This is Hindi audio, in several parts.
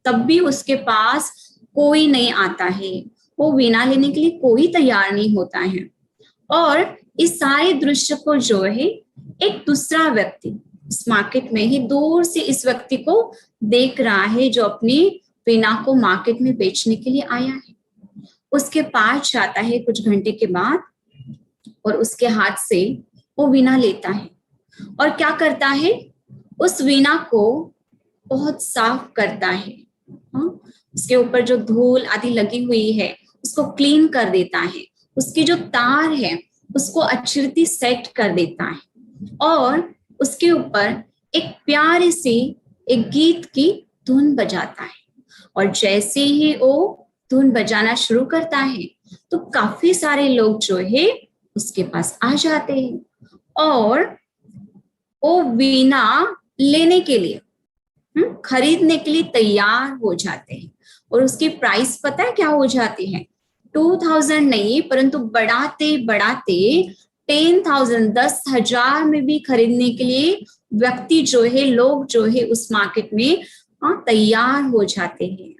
तब भी उसके पास कोई नहीं आता है, वो वीणा लेने के लिए कोई तैयार नहीं होता है। और इस सारे दृश्य को जो है एक दूसरा व्यक्ति इस मार्केट में ही दूर से इस व्यक्ति को देख रहा है, जो अपनी वीणा को मार्केट में बेचने के लिए आया है। उसके पास जाता है कुछ घंटे के बाद और उसके हाथ से वो वीणा लेता है और क्या करता है, उस वीणा को बहुत साफ करता है। उसके ऊपर जो धूल आदि लगी हुई है उसको क्लीन कर देता है, उसकी जो तार है उसको अच्छी रीति सेट कर देता है और उसके ऊपर एक प्यारी सी एक गीत की धुन बजाता है। और जैसे ही वो धुन बजाना शुरू करता है तो काफी सारे लोग जो है उसके पास आ जाते हैं और वो वीणा लेने के लिए खरीदने के लिए तैयार हो जाते हैं। और उसकी प्राइस पता है क्या हो जाती है, 2000 नहीं परंतु बढ़ाते बढ़ाते 10,000 10,000 में भी खरीदने के लिए व्यक्ति जो है, लोग जो है उस मार्केट में तैयार हो जाते हैं।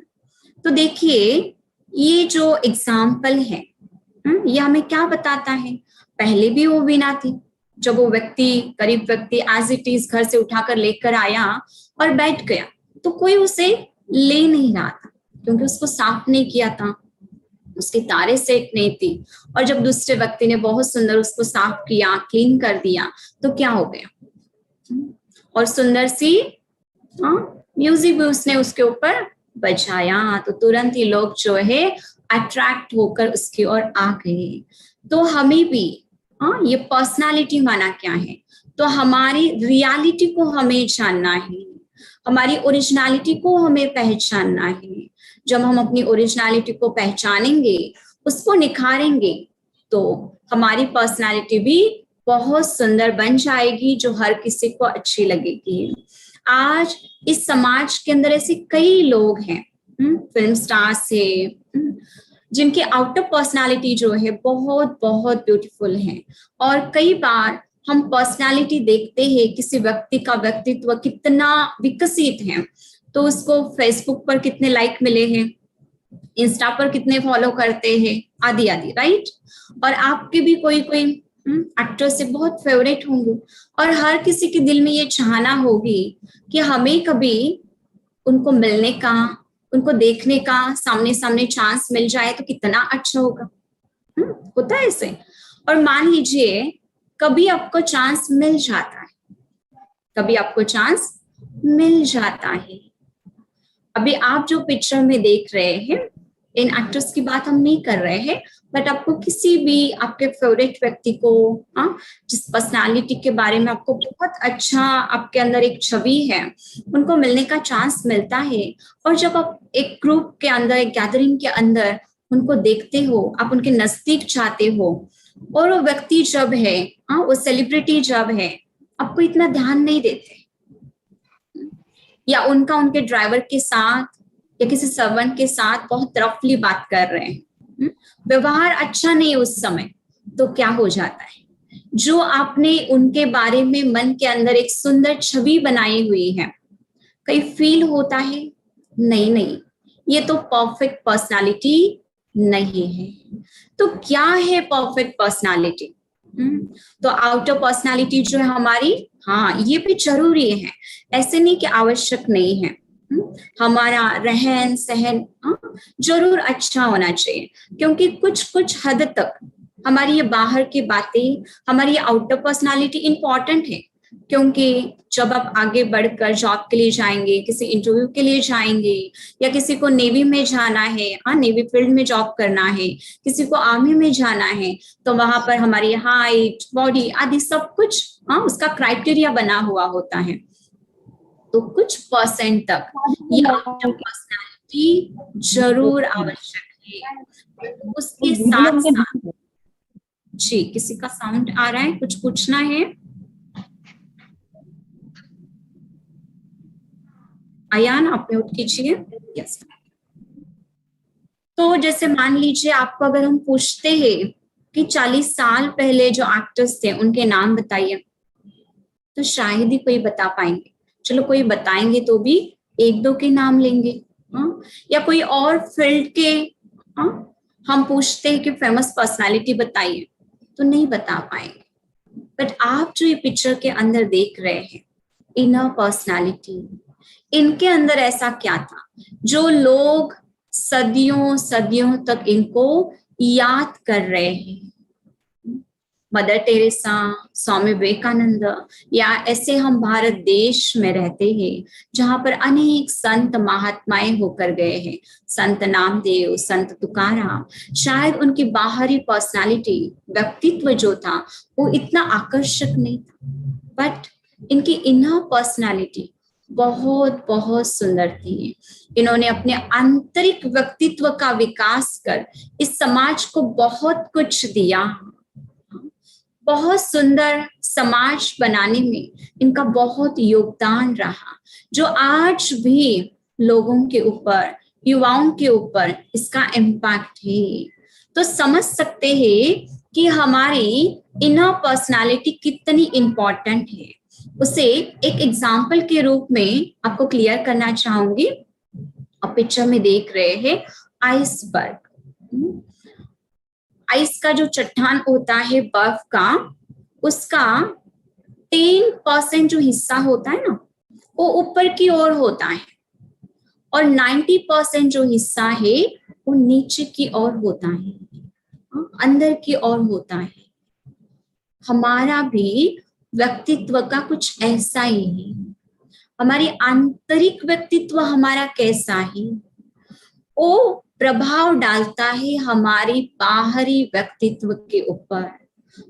तो देखिए ये जो एग्जाम्पल है ये हमें क्या बताता है, पहले भी वो वीणा थी, जब वो व्यक्ति गरीब व्यक्ति एज इट इज घर से उठाकर लेकर आया और बैठ गया तो कोई उसे ले नहीं रहा था क्योंकि उसको साफ नहीं किया था, उसकी तारे सेट नहीं थी। और जब दूसरे व्यक्ति ने बहुत सुंदर उसको साफ किया, क्लीन कर दिया तो क्या हो गया, और सुंदर सी म्यूजिक भी उसने उसके ऊपर बजाया तो तुरंत ही लोग जो है अट्रैक्ट होकर उसकी ओर आ गए। तो हमें भी ये पर्सनालिटी माना क्या है, तो हमारी रियलिटी को हमें जानना है, हमारी ओरिजिनलिटी को हमें पहचानना है। जब हम अपनी ओरिजिनलिटी को पहचानेंगे, उसको निखारेंगे तो हमारी पर्सनालिटी भी बहुत सुंदर बन जाएगी जो हर किसी को अच्छी लगेगी। आज इस समाज के अंदर ऐसे कई लोग हैं, फिल्म स्टार्स है, जिनकी आउटर पर्सनालिटी जो है बहुत बहुत ब्यूटीफुल है। और कई बार हम पर्सनालिटी देखते हैं किसी व्यक्ति का व्यक्तित्व कितना विकसित है, तो उसको फेसबुक पर कितने लाइक मिले हैं, इंस्टा पर कितने फॉलो करते हैं, आदि आदि, राइट। और आपके भी कोई कोई एक्टर से बहुत फेवरेट होंगे और हर किसी के दिल में ये चाहना होगी कि हमें कभी उनको मिलने का, उनको देखने का सामने सामने चांस मिल जाए तो कितना अच्छा होगा। होता है ऐसे। और मान लीजिए कभी आपको चांस मिल जाता है, कभी आपको चांस मिल जाता है। अभी आप जो पिक्चर में देख रहे हैं इन एक्टर्स की बात हम नहीं कर रहे हैं, बट आपको किसी भी आपके फेवरेट व्यक्ति को, जिस पर्सनालिटी के बारे में आपको बहुत अच्छा आपके अंदर एक छवि है, उनको मिलने का चांस मिलता है। और जब आप एक ग्रुप के अंदर, एक गैदरिंग के अंदर उनको देखते हो, आप उनके नजदीक जाते हो, और वो व्यक्ति जब है, वो सेलिब्रिटी जब है, आपको इतना ध्यान नहीं देते, या उनका उनके ड्राइवर के साथ या किसी सर्वेंट के साथ बहुत रफली बात कर रहे हैं, व्यवहार अच्छा नहीं उस समय, तो क्या हो जाता है, जो आपने उनके बारे में मन के अंदर एक सुंदर छवि बनाई हुई है, कहीं फील होता है नहीं नहीं, ये तो परफेक्ट पर्सनालिटी नहीं है। तो क्या है परफेक्ट पर्सनालिटी? तो आउटर पर्सनालिटी जो है हमारी, हाँ ये भी जरूरी है, ऐसे नहीं कि आवश्यक नहीं है। हमारा रहन सहन जरूर अच्छा होना चाहिए, क्योंकि कुछ कुछ हद तक हमारी ये बाहर की बातें, हमारी आउटर पर्सनालिटी इंपॉर्टेंट है। क्योंकि जब आप आगे बढ़कर जॉब के लिए जाएंगे, किसी इंटरव्यू के लिए जाएंगे, या किसी को नेवी में जाना है, नेवी फील्ड में जॉब करना है, किसी को आर्मी में जाना है, तो वहां पर हमारी हाइट, बॉडी आदि सब कुछ उसका क्राइटेरिया बना हुआ होता है। तो कुछ परसेंट तक ये आउटर पर्सनालिटी जरूर आवश्यक है। उसके साथ साथ, जी किसी का साउंड आ रहा है, कुछ पूछना है? आयान आप म्यूट कीजिए। यस। तो जैसे मान लीजिए आपको अगर हम पूछते हैं कि 40 साल पहले जो एक्टर्स थे उनके नाम बताइए, तो शायद ही कोई बता पाएंगे। चलो कोई बताएंगे तो भी एक दो के नाम लेंगे, या कोई और फील्ड के, हाँ, हम पूछते हैं कि फेमस पर्सनालिटी बताइए, तो नहीं बता पाएंगे। बट आप जो ये पिक्चर के अंदर देख रहे हैं, इनर पर्सनालिटी, इनके अंदर ऐसा क्या था जो लोग सदियों सदियों तक इनको याद कर रहे हैं। मदर टेरेसा, स्वामी विवेकानंद, या ऐसे हम भारत देश में रहते हैं जहां पर अनेक संत महात्माएं होकर गए हैं, संत नामदेव, संत तुकाराम। शायद उनकी बाहरी पर्सनालिटी, व्यक्तित्व जो था वो इतना आकर्षक नहीं था, बट इनकी इनर पर्सनालिटी बहुत बहुत सुंदर थी। इन्होंने अपने आंतरिक व्यक्तित्व का विकास कर इस समाज को बहुत कुछ दिया। बहुत सुंदर समाज बनाने में इनका बहुत योगदान रहा, जो आज भी लोगों के ऊपर, युवाओं के ऊपर इसका इम्पैक्ट है। तो समझ सकते हैं कि हमारी इनर पर्सनालिटी कितनी इंपॉर्टेंट है। उसे एक एग्जाम्पल के रूप में आपको क्लियर करना चाहूंगी। आप पिक्चर में देख रहे हैं आइसबर्ग। आइस का जो चट्टान होता है, बर्फ का, उसका 10% जो हिस्सा होता है ना, वो ऊपर की ओर होता है, और 90% जो हिस्सा है वो नीचे की ओर होता है, अंदर की ओर होता है। हमारा भी व्यक्तित्व का कुछ ऐसा ही है। हमारी आंतरिक व्यक्तित्व हमारा कैसा है, वो प्रभाव डालता है हमारी बाहरी व्यक्तित्व के ऊपर।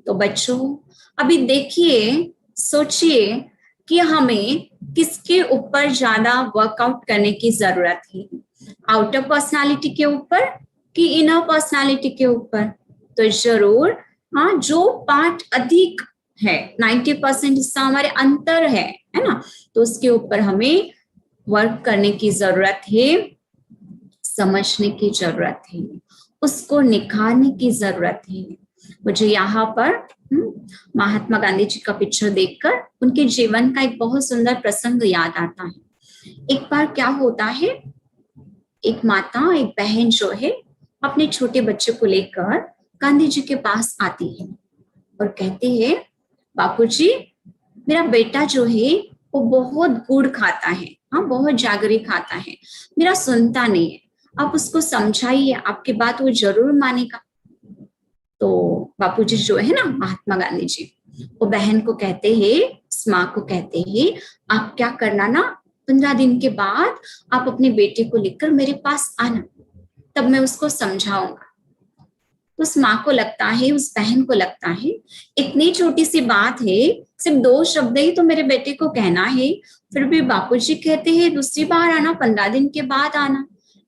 तो बच्चों, अभी देखिए, सोचिए कि हमें किसके ऊपर ज्यादा वर्कआउट करने की जरूरत है, आउटर पर्सनालिटी के ऊपर कि इनर पर्सनालिटी के ऊपर? तो जरूर, हाँ, जो पार्ट अधिक है, 90% हिस्सा हमारे अंतर है ना, तो उसके ऊपर हमें वर्क करने की जरूरत है, समझने की जरूरत है, उसको निखारने की जरूरत है। मुझे यहाँ पर महात्मा गांधी जी का पिक्चर देखकर उनके जीवन का एक बहुत सुंदर प्रसंग याद आता है। एक बार क्या होता है, एक माता, एक बहन जो है, अपने छोटे बच्चे को लेकर गांधी जी के पास आती है और कहते हैं, बापूजी, मेरा बेटा जो है वो बहुत गुड़ खाता है, हाँ, बहुत जागरी खाता है, मेरा सुनता नहीं है, आप उसको समझाइए, आपकी बात वो जरूर मानेगा। तो बापूजी जो है ना, महात्मा गांधी जी, वो बहन को कहते हैं, उस माँ को कहते हैं, आप क्या करना ना, 15 दिन के बाद आप अपने बेटे को लेकर मेरे पास आना, तब मैं उसको समझाऊंगा। तो उस माँ को लगता है, उस बहन को लगता है, इतनी छोटी सी बात है, सिर्फ 2 शब्द ही तो मेरे बेटे को कहना है, फिर भी बापूजी कहते हैं दूसरी बार आना, 15 दिन के बाद आना,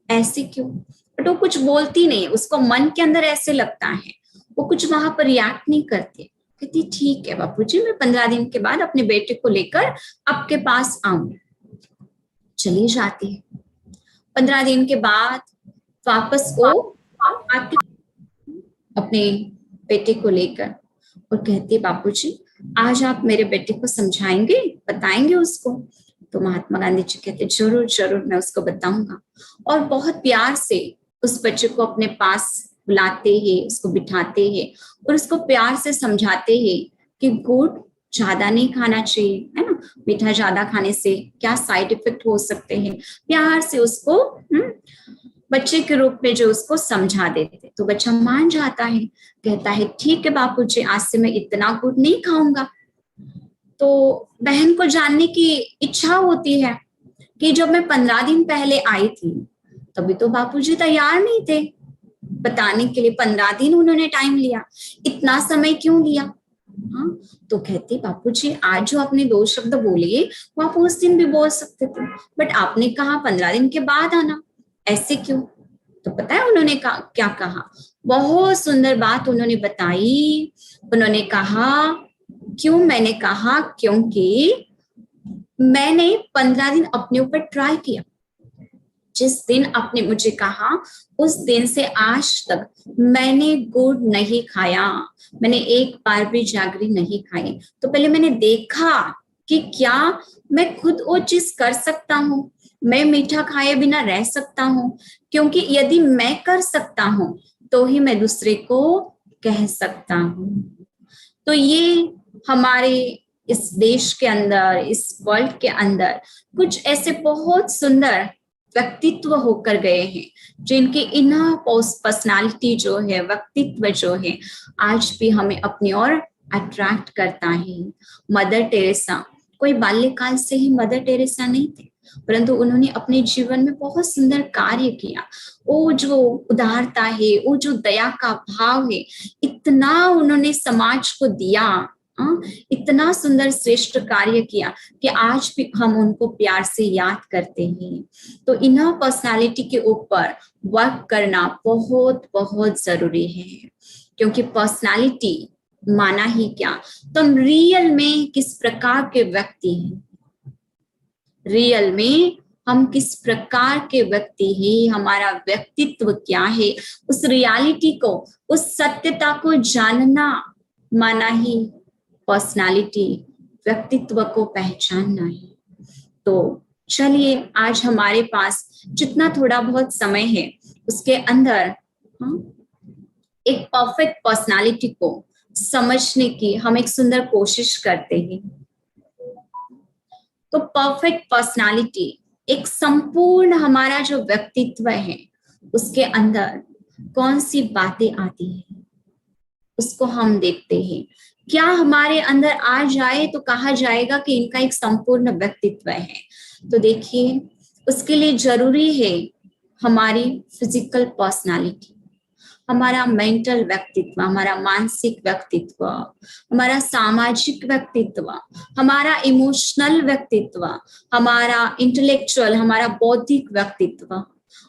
ऐसे क्यों? बट वो कुछ बोलती नहीं, उसको मन के अंदर ऐसे लगता है, वो कुछ वहां पर रिएक्ट नहीं करती। कहती ठीक है बापूजी, मैं 15 दिन के बाद अपने बेटे को लेकर आपके पास आऊंगी। चली जाती है। 15 दिन के बाद वापस वो आती अपने बेटे को लेकर और कहती, बापूजी, आज आप मेरे बेटे को समझाएंगे, बताएंगे उसको? तो महात्मा गांधी जी कहते, जरूर जरूर, मैं उसको बताऊंगा। और बहुत प्यार से उस बच्चे को अपने पास बुलाते हैं, उसको बिठाते हैं और उसको प्यार से समझाते हैं कि गुड़ ज्यादा नहीं खाना चाहिए, है ना, मीठा ज्यादा खाने से क्या साइड इफेक्ट हो सकते हैं। प्यार से उसको बच्चे के रूप में जो उसको समझा देते। तो बच्चा मान जाता है, कहता है ठीक है बापूजी, आज से मैं इतना गुड़ नहीं खाऊंगा। तो बहन को जानने की इच्छा होती है कि जब मैं 15 दिन पहले आई थी तभी तो बापूजी तैयार नहीं थे बताने के लिए, 15 दिन उन्होंने टाइम लिया, इतना समय क्यों लिया? हाँ, तो कहती, बापूजी, आज जो आपने 2 शब्द बोले वो आप उस दिन भी बोल सकते थे, बट आपने कहा 15 दिन के बाद आना, ऐसे क्यों? तो पता है उन्होंने क्या कहा? बहुत सुंदर बात उन्होंने बताई। उन्होंने कहा, क्यों? मैंने कहा क्योंकि मैंने 15 दिन अपने ऊपर ट्राई किया। जिस दिन आपने मुझे कहा उस दिन से आज तक मैंने गुड़ नहीं खाया, मैंने एक बार भी जागरी नहीं खाई। तो पहले मैंने देखा कि क्या मैं खुद वो चीज कर सकता हूँ, मैं मीठा खाए बिना रह सकता हूँ, क्योंकि यदि मैं कर सकता हूँ तो ही मैं दूसरे को कह सकता हूँ। तो ये हमारे इस देश के अंदर, इस वर्ल्ड के अंदर कुछ ऐसे बहुत सुंदर व्यक्तित्व होकर गए हैं, जिनके इनर पर्सनालिटी जो है, व्यक्तित्व जो है, आज भी हमें अपनी ओर अट्रैक्ट करता है। मदर टेरेसा, कोई बाल्यकाल से ही मदर टेरेसा नहीं थे, परंतु उन्होंने अपने जीवन में बहुत सुंदर कार्य किया। वो जो उदारता है, वो जो दया का भाव है, इतना उन्होंने समाज को दिया, इतना सुंदर श्रेष्ठ कार्य किया कि आज भी हम उनको प्यार से याद करते हैं। तो इनर पर्सनालिटी के ऊपर वर्क करना बहुत बहुत जरूरी है, क्योंकि पर्सनालिटी माना ही क्या, तुम रियल में किस प्रकार के व्यक्ति हैं, रियल में हम किस प्रकार के व्यक्ति हैं, हमारा व्यक्तित्व क्या है, उस रियलिटी को, उस सत्यता को जानना माना ही पर्सनालिटी, व्यक्तित्व को पहचानना है। तो चलिए, आज हमारे पास जितना थोड़ा बहुत समय है उसके अंदर एक परफेक्ट पर्सनालिटी को समझने की हम एक सुंदर कोशिश करते हैं। तो परफेक्ट पर्सनालिटी एक संपूर्ण हमारा जो व्यक्तित्व है उसके अंदर कौन सी बातें आती है उसको हम देखते हैं। क्या हमारे अंदर आ जाए तो कहा जाएगा कि इनका एक संपूर्ण व्यक्तित्व है। तो देखिए, उसके लिए जरूरी है हमारी फिजिकल पर्सनालिटी, हमारा मेंटल व्यक्तित्व, हमारा मानसिक व्यक्तित्व, हमारा सामाजिक व्यक्तित्व, हमारा इमोशनल व्यक्तित्व, हमारा इंटेलेक्चुअल, हमारा बौद्धिक व्यक्तित्व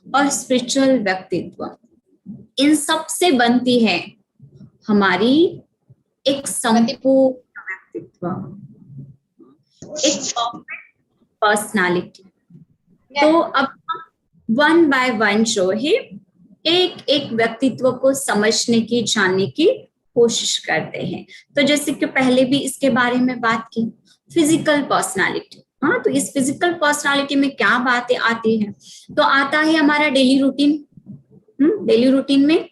और स्पिरिचुअल व्यक्तित्व। इन सब से बनती है हमारी एक संपूर्ण व्यक्तित्व, एक परफेक्ट पर्सनालिटी। तो अब वन बाय वन जो है एक एक व्यक्तित्व को समझने की, जानने की कोशिश करते हैं। तो जैसे कि पहले भी इसके बारे में बात की, फिजिकल पर्सनालिटी। हाँ, तो इस फिजिकल पर्सनालिटी में क्या बातें आती हैं? तो आता है हमारा डेली रूटीन। डेली रूटीन में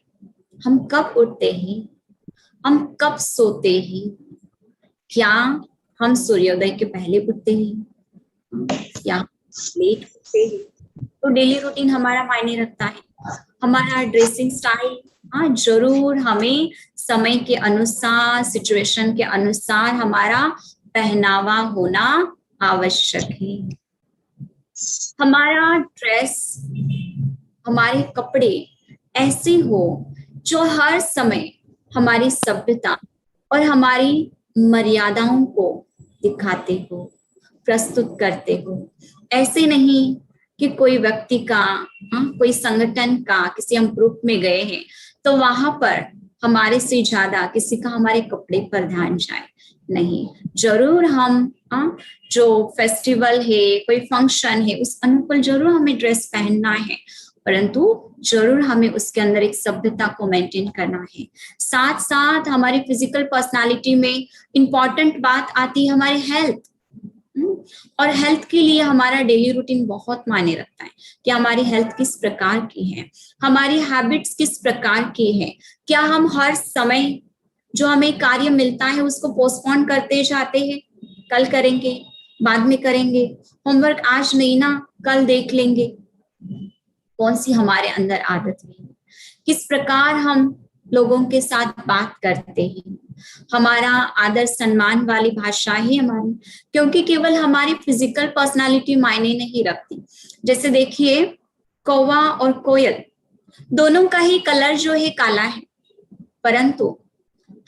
हम कब उठते हैं, हम कब सोते हैं, क्या हम सूर्योदय के पहले उठते हैं या लेट उठते हैं? तो डेली रूटीन हमारा मायने रखता है। हमारा ड्रेसिंग स्टाइल, हाँ जरूर हमें समय के अनुसार, सिचुएशन के अनुसार हमारा पहनावा होना आवश्यक है। हमारा ड्रेस, हमारे कपड़े ऐसे हो जो हर समय हमारी सभ्यता और हमारी मर्यादाओं को दिखाते हो, प्रस्तुत करते हो। ऐसे नहीं कि कोई व्यक्ति का, कोई संगठन का, किसी हम ग्रुप में गए हैं तो वहां पर हमारे से ज्यादा किसी का हमारे कपड़े पर ध्यान जाए। नहीं, जरूर हम जो फेस्टिवल है, कोई फंक्शन है, उस अनुकूल जरूर हमें ड्रेस पहनना है, परंतु जरूर हमें उसके अंदर एक सभ्यता को मेंटेन करना है। साथ साथ हमारी फिजिकल पर्सनालिटी में इंपॉर्टेंट बात आती है हमारी हेल्थ। और हेल्थ के लिए हमारा डेली रूटीन बहुत मायने रखता है कि हमारी हेल्थ किस प्रकार की है, हमारी हैबिट्स किस प्रकार की है। क्या हम हर समय जो हमें कार्य मिलता है उसको पोस्टपोन करते जाते हैं, कल करेंगे, बाद में करेंगे, होमवर्क आज नहीं ना, कल देख लेंगे। कौन सी हमारे अंदर आदत है, किस प्रकार हम लोगों के साथ बात करते हैं, हमारा आदर सम्मान वाली भाषा ही हमारी, क्योंकि केवल हमारी फिजिकल पर्सनालिटी मायने नहीं रखती। जैसे देखिए, कौवा और कोयल दोनों का ही कलर जो है काला है, परंतु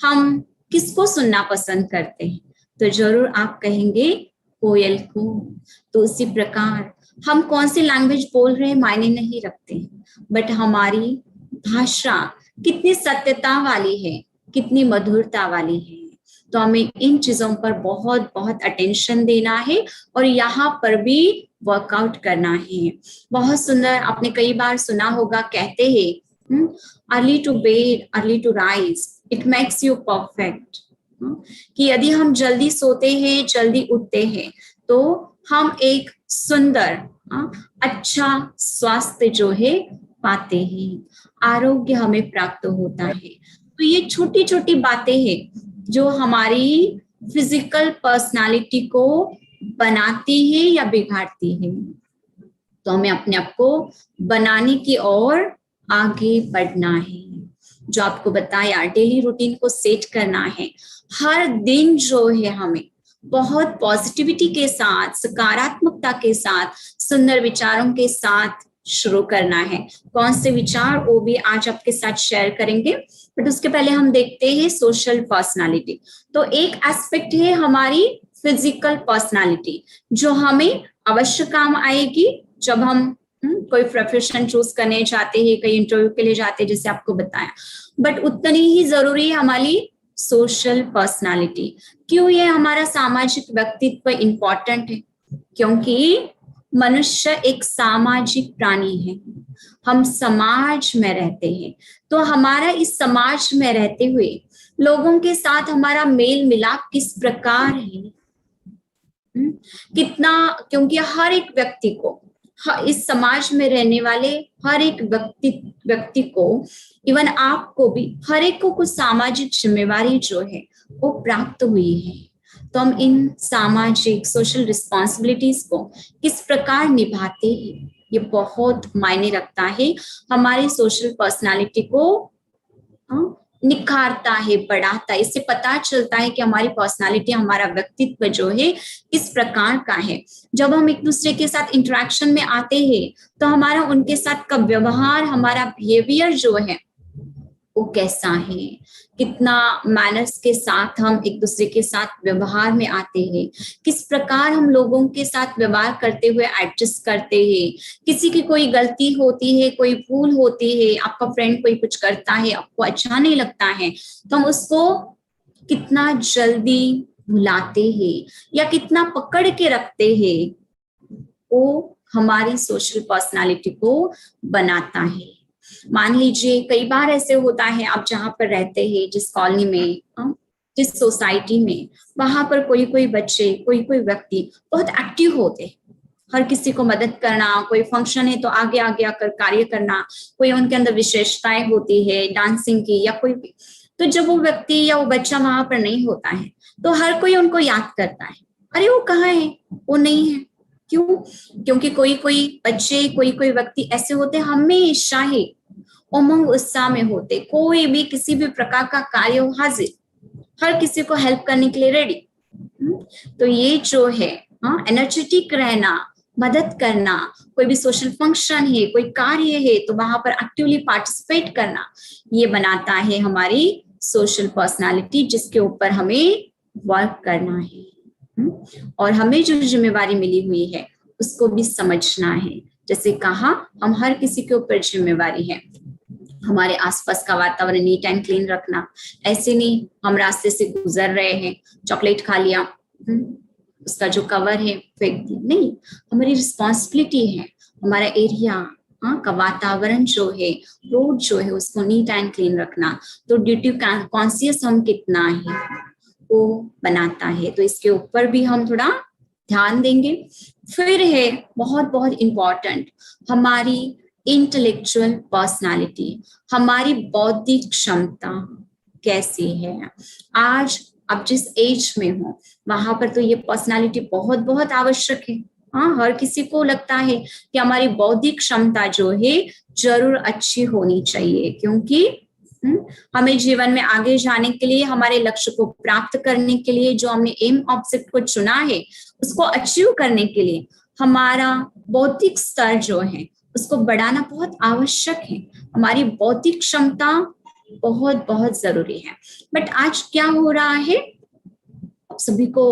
हम किसको सुनना पसंद करते हैं? तो जरूर आप कहेंगे कोयल को। तो उसी प्रकार हम कौन सी लैंग्वेज बोल रहे हैं मायने नहीं रखते, बट हमारी भाषा कितनी सत्यता वाली है, कितनी मधुरता वाली है। तो हमें इन चीजों पर बहुत बहुत अटेंशन देना है और यहाँ पर भी वर्कआउट करना है। बहुत सुंदर, आपने कई बार सुना होगा, कहते हैं early to bed early to rise, it makes you perfect. कि यदि हम जल्दी सोते हैं, जल्दी उठते हैं, तो हम एक सुंदर अच्छा स्वास्थ्य जो है पाते हैं, आरोग्य हमें प्राप्त होता है। तो ये छोटी छोटी बातें हैं जो हमारी फिजिकल पर्सनालिटी को बनाती है या बिगाड़ती है। तो हमें अपने आप को बनाने की ओर आगे बढ़ना है। जो आपको बताया, डेली रूटीन को सेट करना है। हर दिन जो है हमें बहुत पॉजिटिविटी के साथ, सकारात्मकता के साथ, सुंदर विचारों के साथ शुरू करना है। कौन से विचार, वो भी आज आपके साथ शेयर करेंगे, बट उसके पहले हम देखते हैं सोशल पर्सनालिटी। तो एक एस्पेक्ट है हमारी फिजिकल पर्सनालिटी जो हमें अवश्य काम आएगी जब हम कोई प्रोफेशन चूज करने जाते हैं, कई इंटरव्यू के लिए जाते हैं, जैसे आपको बताया। बट उतनी ही जरूरी है हमारी सोशल पर्सनालिटी। क्यों ये हमारा सामाजिक व्यक्तित्व इंपॉर्टेंट है? क्योंकि मनुष्य एक सामाजिक प्राणी है, हम समाज में रहते हैं। तो हमारा इस समाज में रहते हुए लोगों के साथ हमारा मेल मिलाप किस प्रकार है, कितना, क्योंकि हर एक व्यक्ति को, इस समाज में रहने वाले हर एक व्यक्ति को, इवन आपको भी, हर एक को कुछ सामाजिक जिम्मेवारी जो है वो प्राप्त हुई है। तो हम इन सामाजिक सोशल रिस्पॉन्सिबिलिटीज को किस प्रकार निभाते हैं, ये बहुत मायने रखता है, हमारी सोशल पर्सनालिटी को निखारता है, बढ़ाता है। इससे पता चलता है कि हमारी पर्सनालिटी, हमारा व्यक्तित्व जो है किस प्रकार का है। जब हम एक दूसरे के साथ इंटरेक्शन में आते हैं तो हमारा उनके साथ का व्यवहार, हमारा बिहेवियर जो है वो कैसा है, कितना मैनर्स के साथ हम एक दूसरे के साथ व्यवहार में आते हैं, किस प्रकार हम लोगों के साथ व्यवहार करते हुए एडजस्ट करते हैं। किसी की कोई गलती होती है, कोई भूल होती है, आपका फ्रेंड कोई कुछ करता है, आपको अच्छा नहीं लगता है, तो हम उसको कितना जल्दी भुलाते हैं या कितना पकड़ के रखते हैं, वो हमारी सोशल पर्सनालिटी को बनाता है। मान लीजिए कई बार ऐसे होता है, आप जहां पर रहते हैं, जिस कॉलोनी में, जिस सोसाइटी में, वहां पर कोई कोई बच्चे, कोई कोई व्यक्ति बहुत एक्टिव होते हैं, हर किसी को मदद करना, कोई फंक्शन है तो आगे आगे आकर कार्य करना, कोई उनके अंदर विशेषताएं होती है डांसिंग की या कोई भी। तो जब वो व्यक्ति या वो बच्चा वहां पर नहीं होता है तो हर कोई उनको याद करता है, अरे वो कहाँ है, वो नहीं है। क्यों? क्योंकि कोई कोई बच्चे, कोई कोई व्यक्ति ऐसे होते हमेशा ही उमंग उत्साह में होते, कोई भी किसी भी प्रकार का कार्य हो हाजिर, हर किसी को हेल्प करने के लिए रेडी। तो ये जो है एनर्जेटिक रहना, मदद करना, कोई भी सोशल फंक्शन है, कोई कार्य है तो वहां पर एक्टिवली पार्टिसिपेट करना, ये बनाता है हमारी सोशल पर्सनालिटी, जिसके ऊपर हमें वर्क करना है। और हमें जो जिम्मेवारी मिली हुई है उसको भी समझना है। जैसे कहा, हम हर किसी के ऊपर जिम्मेवारी है, हमारे आसपास का वातावरण नीट एंड क्लीन रखना। ऐसे नहीं हम रास्ते से गुजर रहे हैं, चॉकलेट खा लिया, उसका जो कवर है फेंक दिया, नहीं, हमारी रिस्पॉन्सिबिलिटी है हमारा एरिया का वातावरण जो है, रोड जो है, उसको नीट एंड क्लीन रखना। तो ड्यूटी कॉन्शियस हम कितना है वो बनाता है, तो इसके ऊपर भी हम थोड़ा ध्यान देंगे। फिर है बहुत बहुत इंपॉर्टेंट हमारी इंटेलेक्चुअल पर्सनालिटी, हमारी बौद्धिक क्षमता कैसी है। आज आप जिस एज में हो वहां पर तो ये पर्सनालिटी बहुत बहुत आवश्यक है। हाँ, हर किसी को लगता है कि हमारी बौद्धिक क्षमता जो है जरूर अच्छी होनी चाहिए, क्योंकि हमें जीवन में आगे जाने के लिए, हमारे लक्ष्य को प्राप्त करने के लिए, जो हमने एम ऑब्जेक्ट को चुना है उसको अचीव करने के लिए हमारा बौद्धिक स्तर जो है उसको बढ़ाना बहुत आवश्यक है। हमारी बौद्धिक क्षमता बहुत बहुत जरूरी है। बट आज क्या हो रहा है, आप सभी को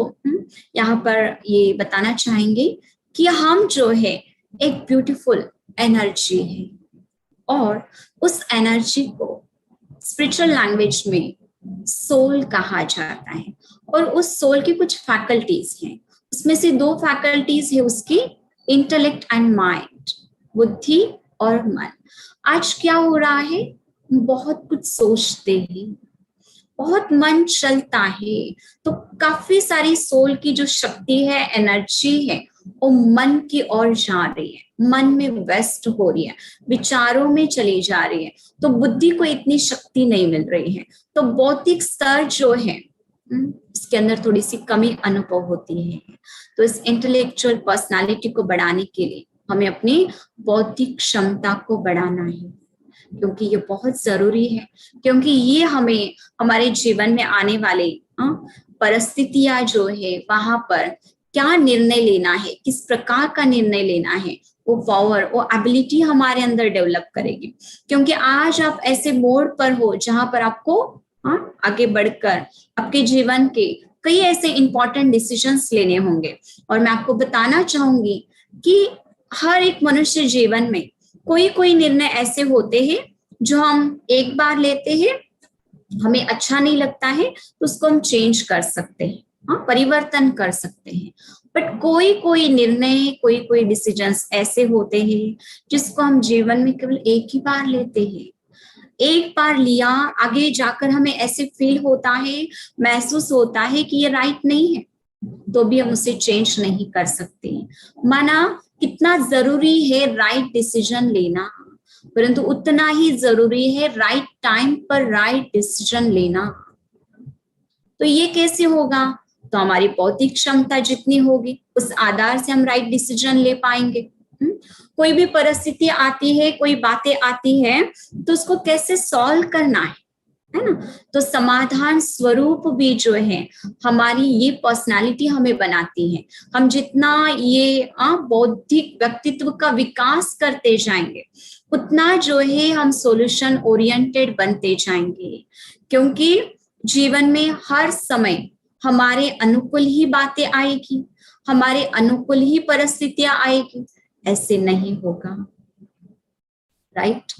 यहाँ पर ये बताना चाहेंगे कि हम जो है एक ब्यूटीफुल एनर्जी है, और उस एनर्जी को स्पिरिचुअल लैंग्वेज में सोल कहा जाता है। और उस सोल की कुछ फैकल्टीज हैं, उसमें से 2 फैकल्टीज है उसकी, इंटेलेक्ट एंड माइंड, बुद्धि और मन। आज क्या हो रहा है, बहुत कुछ सोचते हैं, बहुत मन चलता है, तो काफी सारी सोल की जो शक्ति है, एनर्जी है, वो मन की ओर जा रही है, मन में व्यस्त हो रही है, विचारों में चली जा रही है, तो बुद्धि को इतनी शक्ति नहीं मिल रही है। तो बौद्धिक स्तर जो है इसके अंदर थोड़ी सी कमी अनुभव होती है। तो इस इंटेलेक्चुअल पर्सनालिटी को बढ़ाने के लिए हमें अपनी बौद्धिक क्षमता को बढ़ाना है, क्योंकि ये बहुत जरूरी है, क्योंकि ये हमें हमारे जीवन में आने वाले परिस्थितियां जो है वहां पर क्या निर्णय लेना है, किस प्रकार का निर्णय लेना है, वो पावर, वो एबिलिटी हमारे अंदर डेवलप करेगी। क्योंकि आज आप ऐसे मोड़ पर हो जहां पर आपको आगे बढ़कर आपके जीवन के कई ऐसे इंपॉर्टेंट डिसीजंस लेने होंगे। और मैं आपको बताना चाहूंगी कि हर एक मनुष्य जीवन में कोई कोई निर्णय ऐसे होते हैं जो हम एक बार लेते हैं, हमें अच्छा नहीं लगता है, तो उसको हम चेंज कर सकते हैं, परिवर्तन कर सकते हैं। बट कोई कोई निर्णय, कोई कोई डिसीजंस ऐसे होते हैं जिसको हम जीवन में केवल एक ही बार लेते हैं। एक बार लिया, आगे जाकर हमें ऐसे फील होता है, महसूस होता है कि ये राइट नहीं है, तो भी हम उसे चेंज नहीं कर सकते। माना कितना जरूरी है राइट डिसीजन लेना, परंतु उतना ही जरूरी है राइट टाइम पर राइट डिसीजन लेना। तो ये कैसे होगा? तो हमारी बौद्धिक क्षमता जितनी होगी उस आधार से हम राइट डिसीजन ले पाएंगे। कोई भी परिस्थिति आती है, कोई बातें आती है, तो उसको कैसे सॉल्व करना है ना? तो समाधान स्वरूप भी जो है हमारी ये पर्सनालिटी हमें बनाती है। हम जितना ये बौद्धिक व्यक्तित्व का विकास करते जाएंगे, उतना जो है हम सॉल्यूशन ओरिएंटेड बनते जाएंगे। क्योंकि जीवन में हर समय हमारे अनुकूल ही बातें आएगी, हमारे अनुकूल ही परिस्थितियां आएगी, ऐसे नहीं होगा, राइट?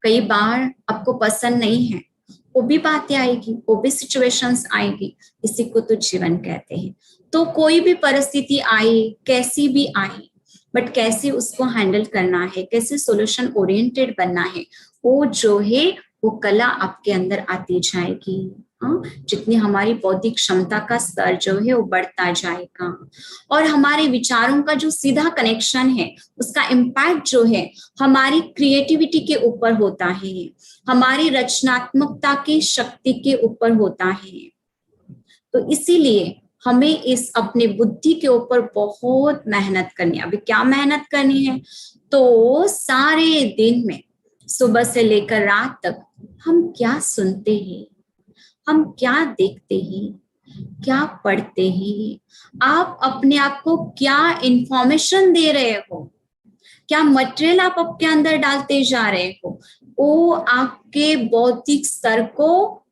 कई बार आपको पसंद नहीं है, वो भी बातें आएगी, वो भी सिचुएशंस आएगी, इसी को तो जीवन कहते हैं। तो कोई भी परिस्थिति आए, कैसी भी आए, बट कैसे उसको हैंडल करना है, कैसे सॉल्यूशन ओरिएंटेड बनना है, वो जो है वो कला आपके अंदर आती जाएगी। जितनी हमारी बौद्धिक क्षमता का स्तर जो है वो बढ़ता जाएगा, और हमारे विचारों का जो सीधा कनेक्शन है, उसका इम्पैक्ट जो है हमारी क्रिएटिविटी के ऊपर होता है, हमारी रचनात्मकता की शक्ति के ऊपर होता है। तो इसीलिए हमें इस अपने बुद्धि के ऊपर बहुत मेहनत करनी है। अभी क्या मेहनत करनी है? तो सारे दिन में सुबह से लेकर रात तक हम क्या सुनते हैं, हम क्या देखते हैं, क्या पढ़ते हैं, आप अपने आप को क्या इंफॉर्मेशन दे रहे हो, क्या मटेरियल आप आपके अंदर डालते जा रहे हो, वो आपके बौद्धिक स्तर को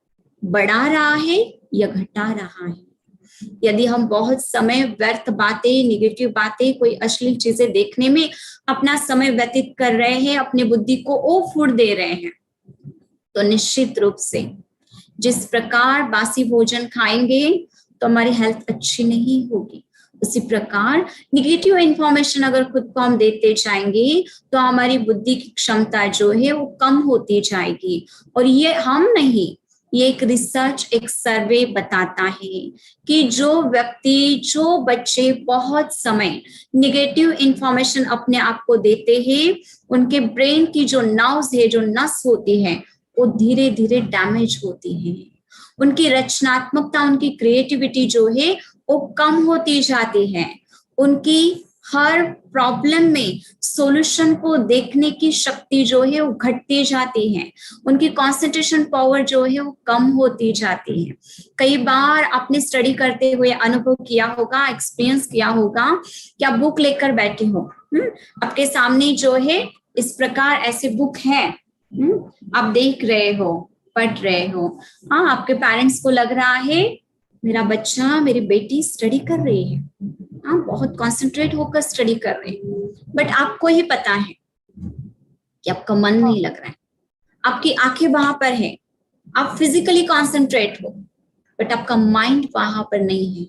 बढ़ा रहा है या घटा रहा है। यदि हम बहुत समय व्यर्थ बातें, निगेटिव बातें, कोई अश्लील चीजें देखने में अपना समय व्यतीत कर रहे हैं, अपनी बुद्धि को ओ फूड दे रहे हैं, तो निश्चित रूप से जिस प्रकार बासी भोजन खाएंगे तो हमारी हेल्थ अच्छी नहीं होगी, उसी प्रकार निगेटिव इंफॉर्मेशन अगर खुद को हम देते जाएंगे तो हमारी बुद्धि की क्षमता जो है वो कम होती जाएगी। और ये हम नहीं, ये एक रिसर्च, एक सर्वे बताता है कि जो व्यक्ति, जो बच्चे बहुत समय निगेटिव इंफॉर्मेशन अपने आप को देते हैं, उनके ब्रेन की जो नर्व्स है, जो नस होती है, वो धीरे धीरे डैमेज होती है। उनकी रचनात्मकता, उनकी क्रिएटिविटी जो है वो कम होती जाती है। उनकी हर प्रॉब्लम में सॉल्यूशन को देखने की शक्ति जो है वो घटती जाती है। उनकी कंसंट्रेशन पावर जो है वो कम होती जाती है। कई बार आपने स्टडी करते हुए अनुभव किया होगा, एक्सपीरियंस किया होगा कि आप बुक लेकर बैठे हो, आपके सामने जो है इस प्रकार ऐसे बुक है, आप देख रहे हो, पढ़ रहे हो। हाँ, आपके पेरेंट्स को लग रहा है मेरा बच्चा, मेरी बेटी स्टडी कर रही है, हाँ बहुत कंसंट्रेट होकर स्टडी कर रहे हैं, बट आपको ही पता है कि आपका मन नहीं लग रहा है, आपकी आंखें वहां पर है, आप फिजिकली कंसंट्रेट हो, बट आपका माइंड वहां पर नहीं है।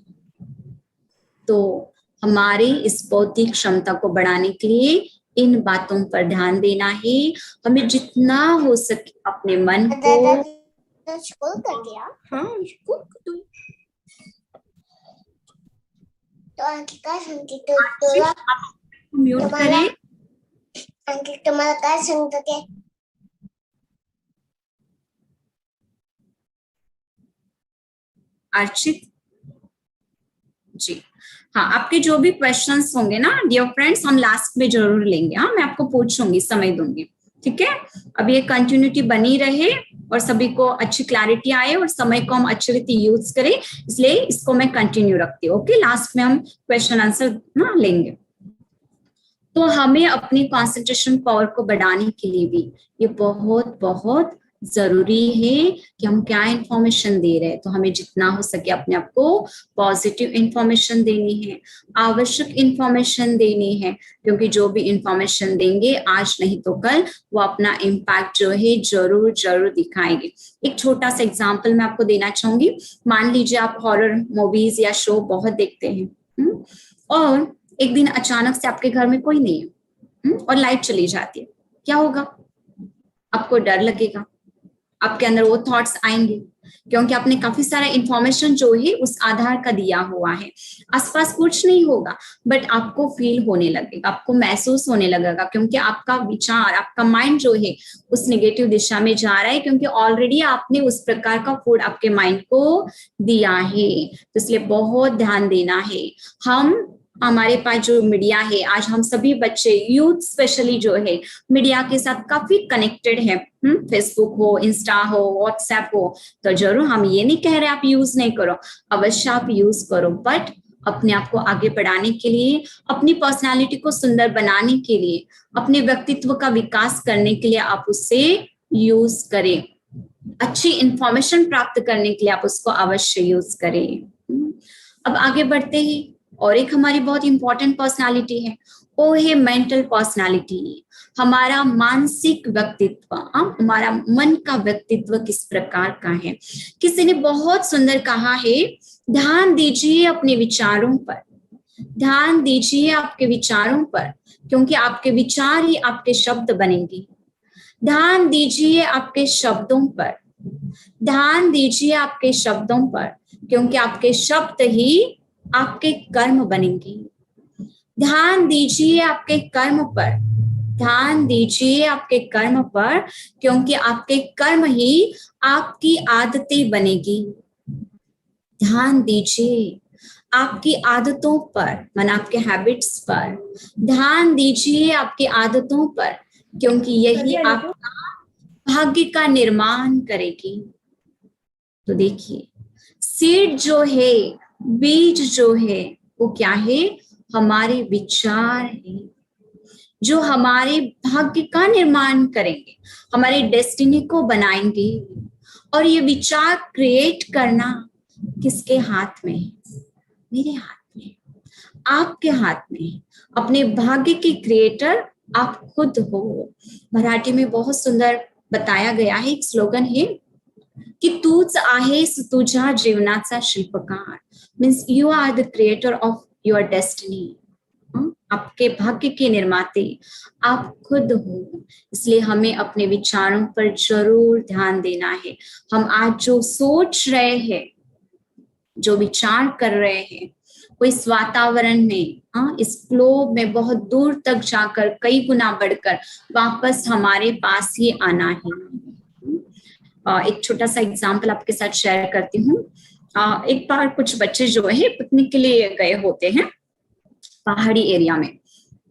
तो हमारी इस बौद्धिक क्षमता को बढ़ाने के लिए इन बातों पर ध्यान देना है। हमें जितना हो सके अपने मन को तो स्कूल कर दिया। हाँ स्कूल तो तो अंकिता सांगते तुला म्यूट तुम्हाला करें। अंकित तुम्हाला काय सांगत होते? अर्चित जी, हाँ आपके जो भी क्वेश्चंस होंगे ना डियर फ्रेंड्स, हम लास्ट में जरूर लेंगे। हाँ मैं आपको पूछूंगी, समय दूंगी, ठीक है। अब ये कंटिन्यूटी बनी रहे और सभी को अच्छी क्लैरिटी आए और समय को हम अच्छी रीति यूज करें, इसलिए इसको मैं कंटिन्यू रखती हूँ। ओके, लास्ट में हम क्वेश्चन आंसर ना लेंगे। तो हमें अपनी कंसंट्रेशन पावर को बढ़ाने के लिए भी ये बहुत बहुत जरूरी है कि हम क्या इंफॉर्मेशन दे रहे हैं। तो हमें जितना हो सके अपने आप को पॉजिटिव इंफॉर्मेशन देनी है, आवश्यक इंफॉर्मेशन देनी है, क्योंकि जो भी इंफॉर्मेशन देंगे आज नहीं तो कल वो अपना इम्पैक्ट जो है जरूर जरूर दिखाएंगे। एक छोटा सा एग्जाम्पल मैं आपको देना चाहूंगी। मान लीजिए आप हॉरर मूवीज या शो बहुत देखते हैं, और एक दिन अचानक से आपके घर में कोई नहीं है, और लाइट चली जाती है, क्या होगा? आपको डर लगेगा, आपके अंदर वो थॉट्स आएंगे, क्योंकि आपने काफी सारा इंफॉर्मेशन जो है उस आधार का दिया हुआ है। आसपास कुछ नहीं होगा, बट आपको फील होने लगेगा, आपको महसूस होने लगेगा, क्योंकि आपका विचार, आपका माइंड जो है उस नेगेटिव दिशा में जा रहा है, क्योंकि ऑलरेडी आपने उस प्रकार का फूड आपके माइंड को दिया है। तो इसलिए बहुत ध्यान देना है। हमारे पास जो मीडिया है, आज हम सभी बच्चे, यूथ स्पेशली जो है मीडिया के साथ काफी कनेक्टेड है। फेसबुक हो, इंस्टा हो, व्हाट्सएप हो, तो जरूर हम ये नहीं कह रहे आप यूज नहीं करो, अवश्य आप यूज करो, बट अपने आप को आगे बढ़ाने के लिए, अपनी पर्सनालिटी को सुंदर बनाने के लिए, अपने व्यक्तित्व का विकास करने के लिए आप उससे यूज करें। अच्छी इंफॉर्मेशन प्राप्त करने के लिए आप उसको अवश्य यूज करें। अब आगे बढ़ते ही, और एक हमारी बहुत इंपॉर्टेंट पर्सनालिटी है, वो है मेंटल पर्सनालिटी, हमारा मानसिक व्यक्तित्व, हमारा मन का व्यक्तित्व किस प्रकार का है। किसी ने बहुत सुंदर कहा है, ध्यान दीजिए अपने विचारों पर, ध्यान दीजिए आपके विचारों पर, क्योंकि आपके विचार ही आपके शब्द बनेंगे। ध्यान दीजिए आपके शब्दों पर, ध्यान दीजिए आपके शब्दों पर, क्योंकि आपके शब्द ही आपके कर्म बनेंगे। ध्यान दीजिए आपके कर्म पर, ध्यान दीजिए आपके कर्म पर, क्योंकि आपके कर्म ही आपकी आदतें बनेगी। ध्यान दीजिए आपकी आदतों पर, मन आपके हैबिट्स पर, ध्यान दीजिए आपकी आदतों पर, क्योंकि यही आपका भाग्य का निर्माण करेगी। तो देखिए, सीड जो है, बीज जो है, वो क्या है? हमारे विचार है, जो हमारे भाग्य का निर्माण करेंगे, हमारे डेस्टिनी को बनाएंगे। और ये विचार क्रिएट करना किसके हाथ में है? मेरे हाथ में, आपके हाथ में। अपने भाग्य के क्रिएटर आप खुद हो। मराठी में बहुत सुंदर बताया गया है, एक स्लोगन है की तूच आहेस तुझ्या जीवनाचा शिल्पकार, means you are the creator of your destiny. आपके भाग्य के निर्माते आप खुद हो। इसलिए हमें अपने विचारों पर जरूर ध्यान देना है। हम आज जो सोच रहे हैं, जो विचार कर रहे हैं, वो इस वातावरण में, इस ग्लोब में बहुत दूर तक जाकर, कई गुना बढ़कर वापस हमारे पास ही आना है। एक छोटा सा एग्जाम्पल आपके साथ शेयर करती हूँ। एक बार कुछ बच्चे जो है पिकनिक के लिए गए होते हैं पहाड़ी एरिया में।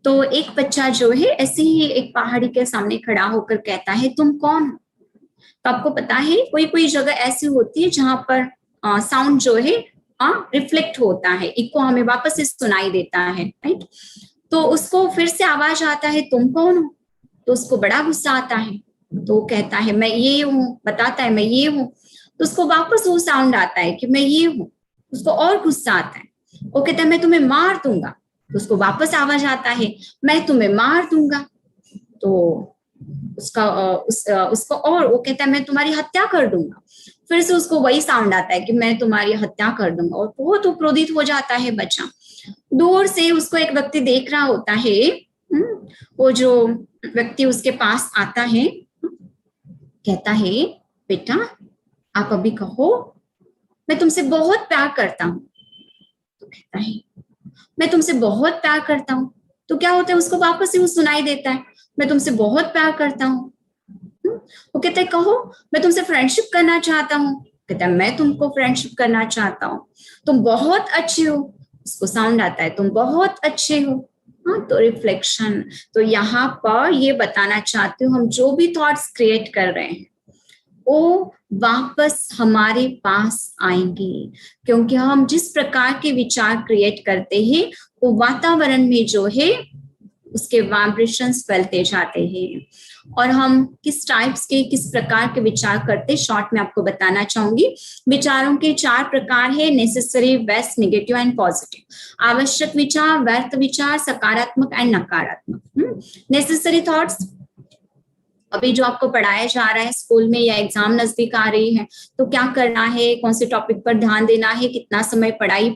तो एक बच्चा जो है ऐसे ही एक पहाड़ी के सामने खड़ा होकर कहता है, तुम कौन हो? तो आपको पता है कोई कोई जगह ऐसी होती है जहां पर साउंड जो है रिफ्लेक्ट होता है, इको हमें वापस से सुनाई देता है, राइट? तो उसको फिर से आवाज आता है, तुम कौन हो? तो उसको बड़ा गुस्सा आता है, तो वो कहता है मैं ये हूँ, बताता है मैं ये हूँ। तो उसको वापस वो साउंड आता है कि मैं ये हूँ, उसको और गुस्सा आता है, वो कहता है मैं तुम्हें मार दूंगा। तो उसको वापस आवाज आता है, मैं तुम्हें मार दूंगा। तो उसको और वो कहता है मैं तुम्हारी हत्या कर दूंगा। फिर से उसको वही साउंड आता है कि मैं तुम्हारी हत्या कर दूंगा, और बहुत क्रोधित हो जाता है बच्चा। दूर से उसको एक व्यक्ति देख रहा होता है। वो जो व्यक्ति उसके पास आता है, कहता है बेटा आप अभी कहो मैं तुमसे बहुत प्यार करता हूँ, तो कहता है मैं तुमसे बहुत प्यार करता हूँ, तो क्या होता है उसको वापस से वो सुनाई देता है मैं तुमसे बहुत प्यार करता हूँ। वो कहते हैं कहो मैं तुमसे फ्रेंडशिप करना चाहता हूँ, कहता है मैं तुमको फ्रेंडशिप करना चाहता हूँ। तुम बहुत अच्छे हो, उसको साउंड आता है तुम बहुत अच्छे हो। हाँ, तो रिफ्लेक्शन, तो यहाँ पर ये बताना चाहती हूँ हम जो भी थॉट्स क्रिएट कर रहे हैं वो वापस हमारे पास आएंगे, क्योंकि हम जिस प्रकार के विचार क्रिएट करते हैं वो वातावरण में जो है उसके वाइब्रेशंस फैलते जाते हैं। और हम किस टाइप्स के किस प्रकार के विचार करते शॉर्ट में आपको बताना चाहूंगी। विचारों के 4 प्रकार है, necessary, best, negative and positive. आवश्यक विचार, व्यर्थ विचार, सकारात्मक एंड नकारात्मक। नेसेसरी थॉट्स अभी जो आपको पढ़ाया जा रहा है स्कूल में या एग्जाम नजदीक आ रही है तो क्या करना है, कौन से टॉपिक पर ध्यान देना है, कितना समय पढ़ाई।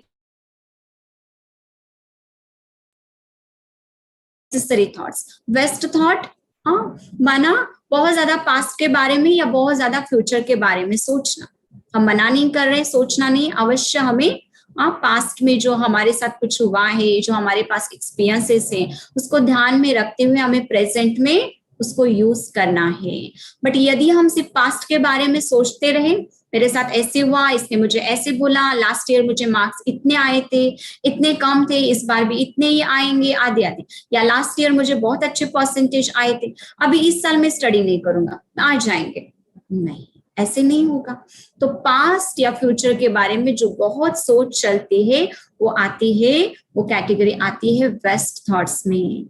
नेसेसरी थॉट्स, वेस्ट थॉट, हाँ माना बहुत ज्यादा पास्ट के बारे में या बहुत ज्यादा फ्यूचर के बारे में सोचना। हम मना नहीं कर रहे, सोचना नहीं, अवश्य हमें पास्ट में जो हमारे साथ कुछ हुआ है, जो हमारे पास एक्सपीरियंसेस है उसको ध्यान में रखते हुए हमें प्रेजेंट में उसको यूज करना है। बट यदि हम सिर्फ पास्ट के बारे में सोचते रहे, मेरे साथ ऐसे हुआ, इसने मुझे ऐसे बोला, लास्ट ईयर मुझे मार्क्स इतने आए थे, इतने कम थे, इस बार भी इतने ही आएंगे, आदि आदि, या लास्ट ईयर मुझे बहुत अच्छे परसेंटेज आए थे, अभी इस साल में स्टडी नहीं करूंगा, आ जाएंगे, नहीं, ऐसे नहीं होगा। तो पास्ट या फ्यूचर के बारे में जो बहुत सोच चलती है वो आती है, वो कैटेगरी आती है वेस्ट थॉट्स में।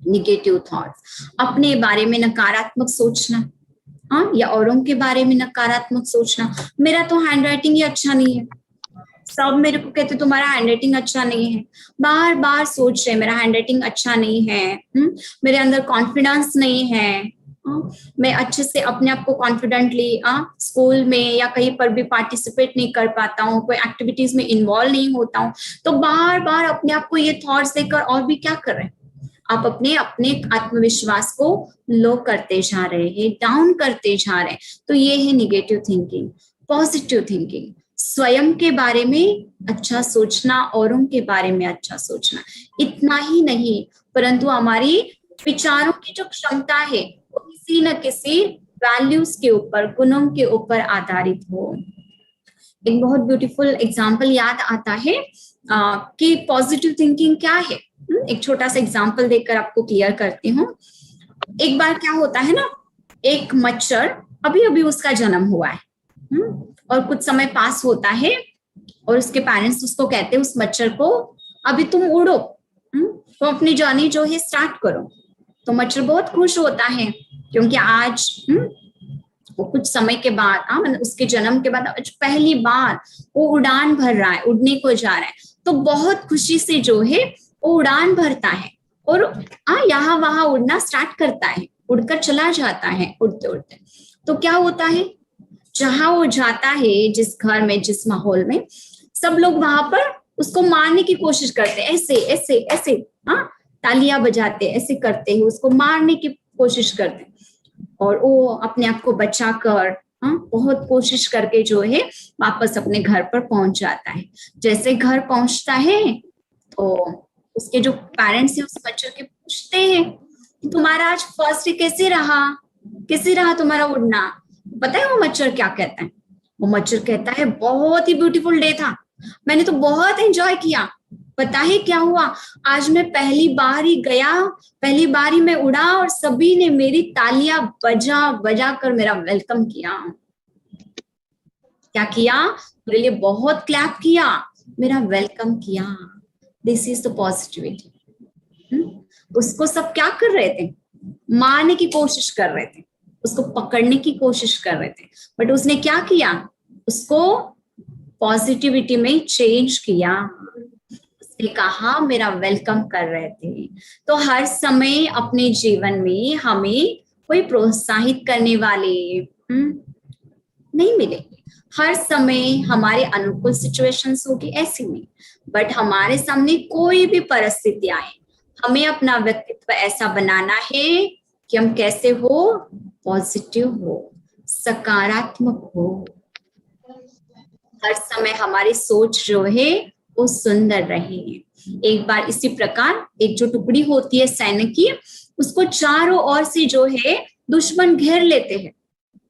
निगेटिव थॉट्स, अपने बारे में नकारात्मक सोचना, हाँ, या औरों के बारे में नकारात्मक सोचना। मेरा तो हैंडराइटिंग ही अच्छा नहीं है, सब मेरे को कहते तुम्हारा हैंडराइटिंग अच्छा नहीं है, बार बार सोच रहे मेरा हैंडराइटिंग अच्छा नहीं है, मेरे अंदर कॉन्फिडेंस नहीं है, मैं अच्छे से अपने आप को कॉन्फिडेंटली स्कूल में या कहीं पर भी पार्टिसिपेट नहीं कर पाता हूँ, कोई एक्टिविटीज में इन्वॉल्व नहीं होता हूँ। तो बार बार अपने आप को ये थॉट्स देकर और भी क्या कर रहे हैं, आप अपने अपने आत्मविश्वास को लो करते जा रहे हैं, डाउन करते जा रहे हैं। तो ये है निगेटिव थिंकिंग। पॉजिटिव थिंकिंग, स्वयं के बारे में अच्छा सोचना, औरों के बारे में अच्छा सोचना, इतना ही नहीं परंतु हमारी विचारों की जो क्षमता है वो किसी न किसी वैल्यूज के ऊपर, गुणों के ऊपर आधारित हो। एक बहुत ब्यूटीफुल एग्जाम्पल याद आता है कि पॉजिटिव थिंकिंग क्या है। एक छोटा सा एग्जाम्पल देकर आपको क्लियर करती हूँ। एक बार क्या होता है ना, एक मच्छर, अभी अभी उसका जन्म हुआ है, और कुछ समय पास होता है और उसके पेरेंट्स उसको कहते हैं, उस मच्छर को, अभी तुम उड़ो, तो अपनी जर्नी जो है स्टार्ट करो। तो मच्छर बहुत खुश होता है क्योंकि आज वो कुछ समय के बाद, मतलब उसके जन्म के बाद आज पहली बार वो उड़ान भर रहा है, उड़ने को जा रहा है। तो बहुत खुशी से जो है वो उड़ान भरता है और यहाँ वहां उड़ना स्टार्ट करता है, उड़कर चला जाता है उड़ते उड़ते। तो क्या होता है, जहां वो जाता है, जिस घर में, जिस माहौल में, सब लोग वहां पर उसको मारने की कोशिश करते हैं, ऐसे ऐसे ऐसे, तालियां बजाते, ऐसे करते हैं, उसको मारने की कोशिश करते हैं। और वो अपने आप को बचाकर बहुत कोशिश करके जो है वापस अपने घर पर पहुंच जाता है। जैसे घर पहुंचता है तो उसके जो पेरेंट्स हैं उस बच्चे के पूछते हैं कि तुम्हारा आज फर्स्ट डे कैसे रहा तुम्हारा उड़ना। पता है वो मच्छर क्या कहता है, वो मच्छर कहता है बहुत ही ब्यूटीफुल डे था, मैंने तो बहुत एंजॉय किया। पता है क्या हुआ, आज मैं पहली बार ही गया, पहली बार ही मैं उड़ा और सभी ने मेरी तालियां बजा बजा कर मेरा वेलकम किया। क्या किया, मेरे लिए बहुत क्लैप किया, मेरा वेलकम किया। This is the positivity. उसको सब क्या कर रहे थे, मारने की कोशिश कर रहे थे, उसको पकड़ने की कोशिश कर रहे थे, बट उसने क्या किया, उसको पॉजिटिविटी में चेंज किया। उसने कहा मेरा वेलकम कर रहे थे। तो हर समय अपने जीवन में हमें कोई प्रोत्साहित करने वाले नहीं मिलेंगे। हर समय हमारे अनुकूल सिचुएशंस होगी ऐसी नहीं, बट हमारे सामने कोई भी परिस्थिति आए, हमें अपना व्यक्तित्व ऐसा बनाना है कि हम कैसे हो, पॉजिटिव हो, सकारात्मक हो। हर समय हमारी सोच जो है वो सुंदर रहे। एक बार इसी प्रकार एक जो टुकड़ी होती है सैन्य की, उसको चारों ओर से जो है दुश्मन घेर लेते हैं,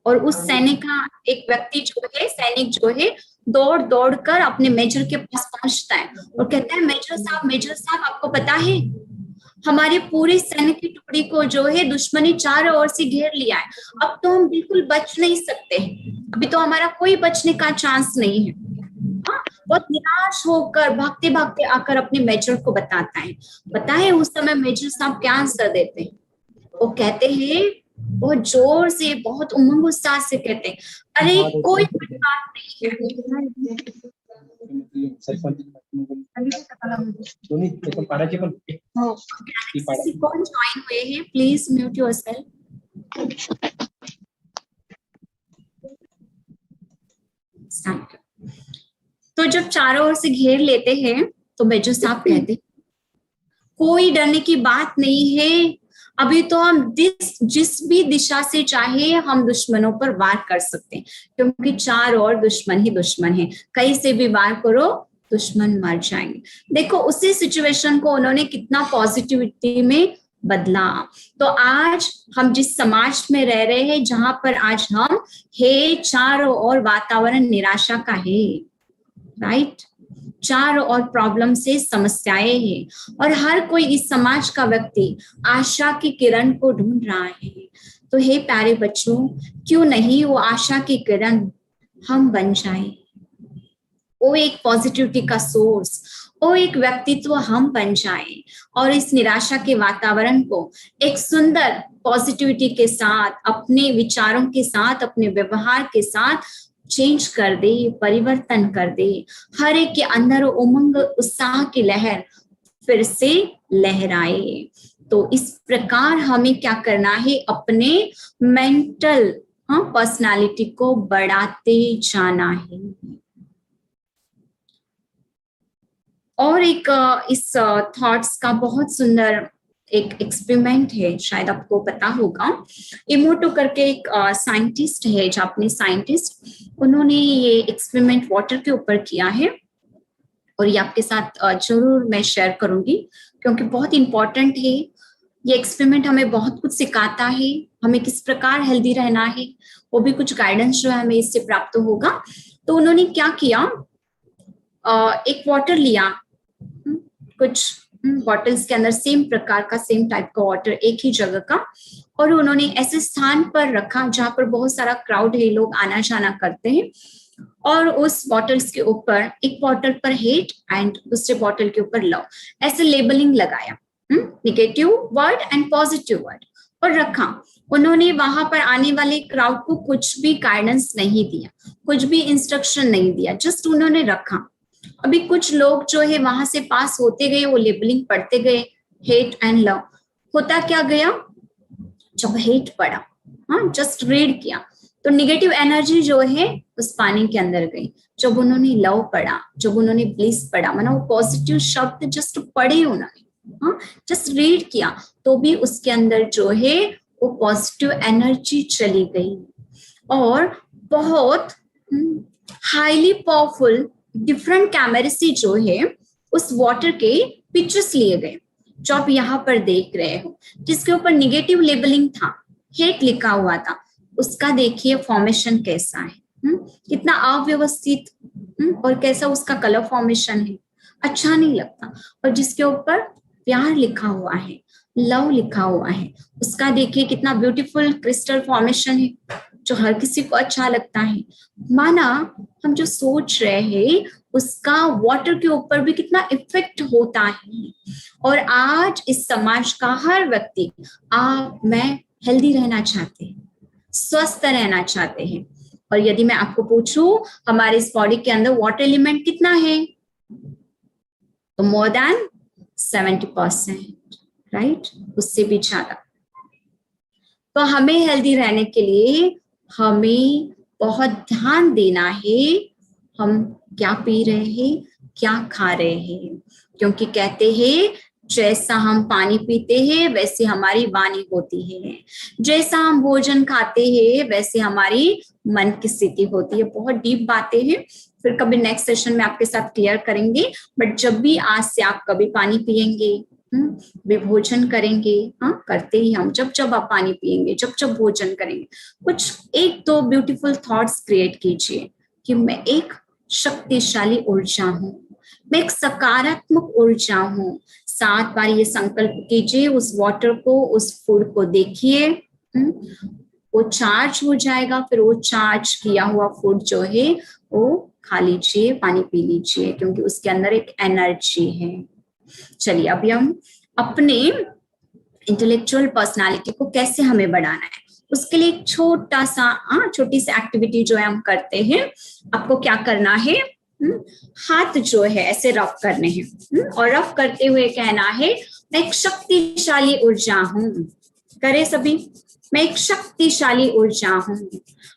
और उस सैनिक का एक व्यक्ति जो है, सैनिक जो है, दौड़ दौड़ कर अपने मेजर के पास पहुंचता है और कहता है, मेजर साहब आपको पता है हमारे पूरे सैन्य की टुकड़ी को जो है दुश्मनी चारों ओर से घेर लिया है, अब तो हम बिल्कुल बच नहीं सकते, अभी तो हमारा कोई बचने का चांस नहीं है। हाँ, बहुत निराश होकर भागते भागते आकर अपने मेजर को बताता है। पता है उस समय मेजर साहब क्या आंसर देते हैं? वो कहते हैं, बहुत जोर से, बहुत उमंग उत्साह से कहते हैं, अरे कोई बात नहीं है। कौन ज्वाइन हुए हैं, प्लीज म्यूट योरसेल्फ। तो जब चारों ओर से घेर लेते हैं तो मेजर साहब कहते हैं, कोई डरने की बात नहीं है, अभी तो हम जिस भी दिशा से चाहे हम दुश्मनों पर वार कर सकते हैं, क्योंकि चारों ओर दुश्मन ही दुश्मन है, कहीं से भी वार करो दुश्मन मर जाएंगे। देखो उसी सिचुएशन को उन्होंने कितना पॉजिटिविटी में बदला। तो आज हम जिस समाज में रह रहे हैं, जहां पर आज हम है, चारों ओर वातावरण निराशा का है, राइट, चारों ओर प्रॉब्लम से समस्याएं हैं, और हर कोई इस समाज का व्यक्ति आशा की किरण को ढूंढ रहा है। तो हे प्यारे बच्चों, क्यों नहीं वो आशा की किरण हम बन जाए, वो एक पॉजिटिविटी का सोर्स, वो एक व्यक्तित्व हम बन जाए, और इस निराशा के वातावरण को एक सुंदर पॉजिटिविटी के साथ, अपने विचारों के साथ, अपने व्यवहार के साथ चेंज कर दे, परिवर्तन कर दे, हर एक के अंदर उमंग उत्साह की लहर फिर से लहराए। तो इस प्रकार हमें क्या करना है, अपने मेंटल पर्सनालिटी को बढ़ाते जाना है। और एक इस थॉट्स का बहुत सुंदर एक एक्सपेरिमेंट है, शायद आपको पता होगा, इमोटो करके एक साइंटिस्ट है, जापानी साइंटिस्ट, उन्होंने ये एक्सपेरिमेंट वाटर के ऊपर किया है, और ये आपके साथ जरूर मैं शेयर करूंगी, क्योंकि बहुत इंपॉर्टेंट है। ये एक्सपेरिमेंट हमें बहुत कुछ सिखाता है, हमें किस प्रकार हेल्दी रहना है, वो भी कुछ गाइडेंस जो है हमें इससे प्राप्त होगा। तो उन्होंने क्या किया, एक वाटर लिया, कुछ बॉटल्स के अंदर सेम प्रकार का, सेम टाइप का वाटर, एक ही जगह का, और उन्होंने ऐसे स्थान पर रखा जहां पर बहुत सारा क्राउड है, लोग आना जाना करते हैं, और उस बॉटल्स के ऊपर, एक बॉटल पर हेट एंड दूसरे बॉटल के ऊपर लव, ऐसे लेबलिंग लगाया, negative word and positive word, और रखा। उन्होंने वहां पर आने वाले क्राउड को कुछ भी गाइडेंस नहीं दिया, कुछ भी इंस्ट्रक्शन नहीं दिया, जस्ट उन्होंने रखा। अभी कुछ लोग जो है वहां से पास होते गए, वो लेबलिंग पढ़ते गए, हेट एंड लव। होता क्या गया, जब हेट पढ़ा, हाँ, जस्ट रीड किया, तो निगेटिव एनर्जी जो है उस पानी के अंदर गई। जब उन्होंने लव पढ़ा, जब उन्होंने ब्लिस पढ़ा, माना वो पॉजिटिव शब्द जस्ट पढ़े उन्होंने, हाँ, जस्ट रीड किया, तो भी उसके अंदर जो है वो पॉजिटिव एनर्जी चली गई, और बहुत हाईली पावरफुल डिफरेंट कैमरे से जो है उस वाटर के पिक्चर्स लिए गए, जो आप यहाँ पर देख रहे हो, जिसके ऊपर निगेटिव लेबलिंग था, हेट लिखा हुआ था, उसका देखिए फॉर्मेशन कैसा है, कितना अव्यवस्थित, और कैसा उसका कलर फॉर्मेशन है, अच्छा नहीं लगता। और जिसके ऊपर प्यार लिखा हुआ है, लव लिखा हुआ है, उसका देखिए कितना ब्यूटीफुल क्रिस्टल फॉर्मेशन है, जो हर किसी को अच्छा लगता है। माना हम जो सोच रहे हैं उसका वाटर के ऊपर भी कितना इफेक्ट होता है। और आज इस समाज का हर व्यक्ति, आप, मैं हेल्दी रहना चाहते हैं, स्वस्थ रहना चाहते हैं, और यदि मैं आपको पूछूं हमारे इस बॉडी के अंदर वाटर एलिमेंट कितना है, तो मोर देन 70%, राइट, उससे भी ज्यादा। तो हमें हेल्दी रहने के लिए हमें बहुत ध्यान देना है, हम क्या पी रहे हैं, क्या खा रहे हैं, क्योंकि कहते हैं जैसा हम पानी पीते हैं वैसे हमारी वाणी होती है, जैसा हम भोजन खाते हैं वैसे हमारी मन की स्थिति होती है। बहुत डीप बातें हैं, फिर कभी नेक्स्ट सेशन में आपके साथ क्लियर करेंगे। बट जब भी आज से आप कभी पानी पिएंगे, विभोजन करेंगे, हाँ करते ही हम, जब जब आप पानी पिएंगे, जब जब भोजन करेंगे, कुछ एक दो ब्यूटीफुल थॉट्स क्रिएट कीजिए कि मैं एक शक्तिशाली ऊर्जा हूँ, मैं एक सकारात्मक ऊर्जा हूँ। 7 बार ये संकल्प कीजिए, उस वाटर को, उस फूड को देखिए, वो चार्ज हो जाएगा, फिर वो चार्ज किया हुआ फूड जो है वो खा लीजिए, पानी पी लीजिए, क्योंकि उसके अंदर एक एनर्जी है। चलिए अभी हम अपने इंटेलेक्चुअल पर्सनालिटी को कैसे हमें बढ़ाना है, उसके लिए एक छोटी सी एक्टिविटी जो है हम करते हैं। आपको क्या करना है, हाथ जो है ऐसे रफ करने हैं, और रफ करते हुए कहना है मैं एक शक्तिशाली ऊर्जा हूं। करे सभी, मैं एक शक्तिशाली ऊर्जा हूं,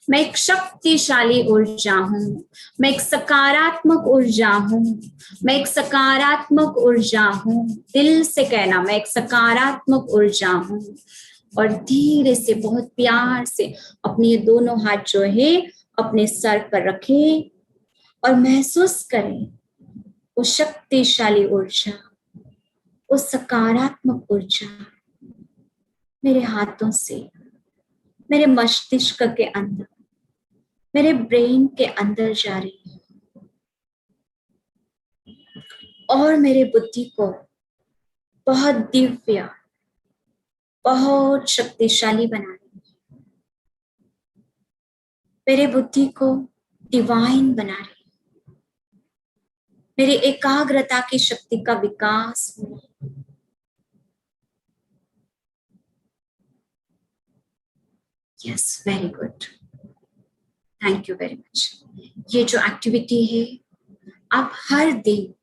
मैं एक शक्तिशाली ऊर्जा हूं, मैं एक सकारात्मक ऊर्जा हूं, मैं एक सकारात्मक ऊर्जा हूं। दिल से कहना, मैं एक सकारात्मक ऊर्जा हूं। और धीरे से, बहुत प्यार से अपने ये दोनों हाथ जो है अपने सर पर रखें और महसूस करें वो शक्तिशाली ऊर्जा, वो सकारात्मक ऊर्जा मेरे हाथों से मेरे मस्तिष्क के अंदर, मेरे ब्रेन के अंदर जा रही है और मेरे बुद्धि को बहुत दिव्य, बहुत शक्तिशाली बना रही है। मेरे बुद्धि को डिवाइन बना रही है। मेरी एकाग्रता की शक्ति का विकास हो। Yes, very good, thank you very much. ये जो एक्टिविटी है आप हर दिन,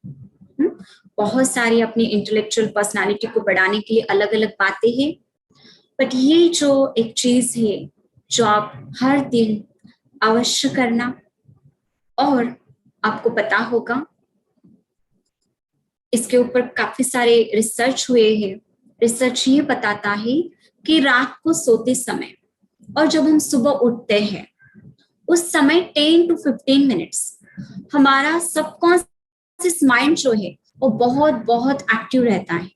बहुत सारी अपनी इंटेलेक्चुअल पर्सनालिटी को बढ़ाने के लिए अलग अलग बातें हैं, बट ये जो एक चीज है जो आप हर दिन अवश्य करना। और आपको पता होगा इसके ऊपर काफी सारे रिसर्च हुए हैं। रिसर्च ये बताता है कि रात को सोते समय और जब हम सुबह उठते हैं उस समय 10 to 15 मिनट्स हमारा सबकॉन्शियस माइंड जो है वो बहुत बहुत एक्टिव रहता है।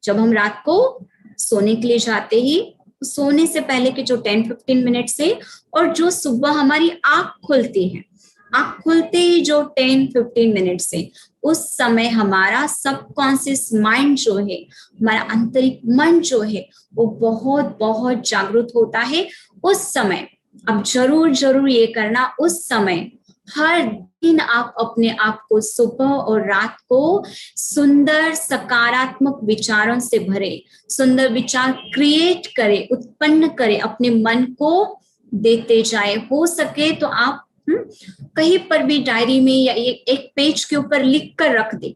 जब हम रात को सोने के लिए जाते ही, सोने से पहले के जो 10-15 मिनट से और जो सुबह हमारी आंख खुलती है, आंख खुलते ही जो 10-15 मिनट से, उस समय हमारा सबकॉन्शियस माइंड जो है, हमारा आंतरिक मन जो है वो बहुत बहुत जागरूक होता है। उस समय अब जरूर जरूर ये करना, उस समय हर दिन आप अपने आप को सुबह और रात को सुंदर सकारात्मक विचारों से भरे, सुंदर विचार क्रिएट करें, उत्पन्न करें, अपने मन को देते जाए। हो सके तो आप कहीं पर भी डायरी में या एक पेज के ऊपर लिख कर रख दे।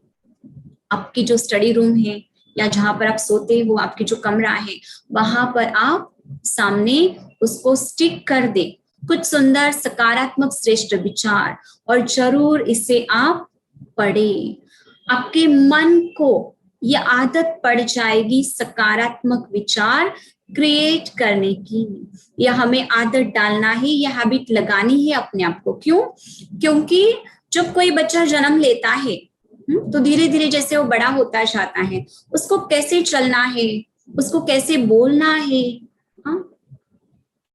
आपकी जो स्टडी रूम है या जहां पर आप सोते हैं वो आपकी जो कमरा है, वहां पर आप सामने उसको स्टिक कर दे, कुछ सुंदर सकारात्मक श्रेष्ठ विचार, और जरूर इसे आप पढ़ें। आपके मन को ये आदत पड़ जाएगी सकारात्मक विचार क्रिएट करने की। या हमें आदत डालना है, यह हैबिट लगानी है अपने आप को। क्यों? क्योंकि जब कोई बच्चा जन्म लेता है तो धीरे धीरे जैसे वो बड़ा होता जाता है, उसको कैसे चलना है, उसको कैसे बोलना है,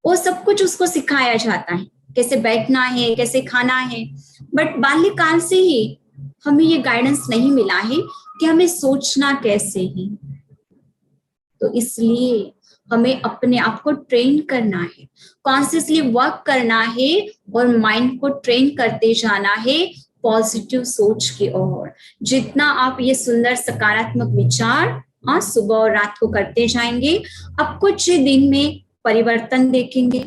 वो सब कुछ उसको सिखाया जाता है, कैसे बैठना है, कैसे खाना है। बट बाल्यकाल से ही हमें ये गाइडेंस नहीं मिला है कि हमें सोचना कैसे है। तो इसलिए हमें अपने आप को ट्रेन करना है, कॉन्शियसली वर्क करना है और माइंड को ट्रेन करते जाना है पॉजिटिव सोच की ओर। जितना आप ये सुंदर सकारात्मक विचार सुबह और रात को करते जाएंगे, आप कुछ ही दिन में परिवर्तन देखेंगे,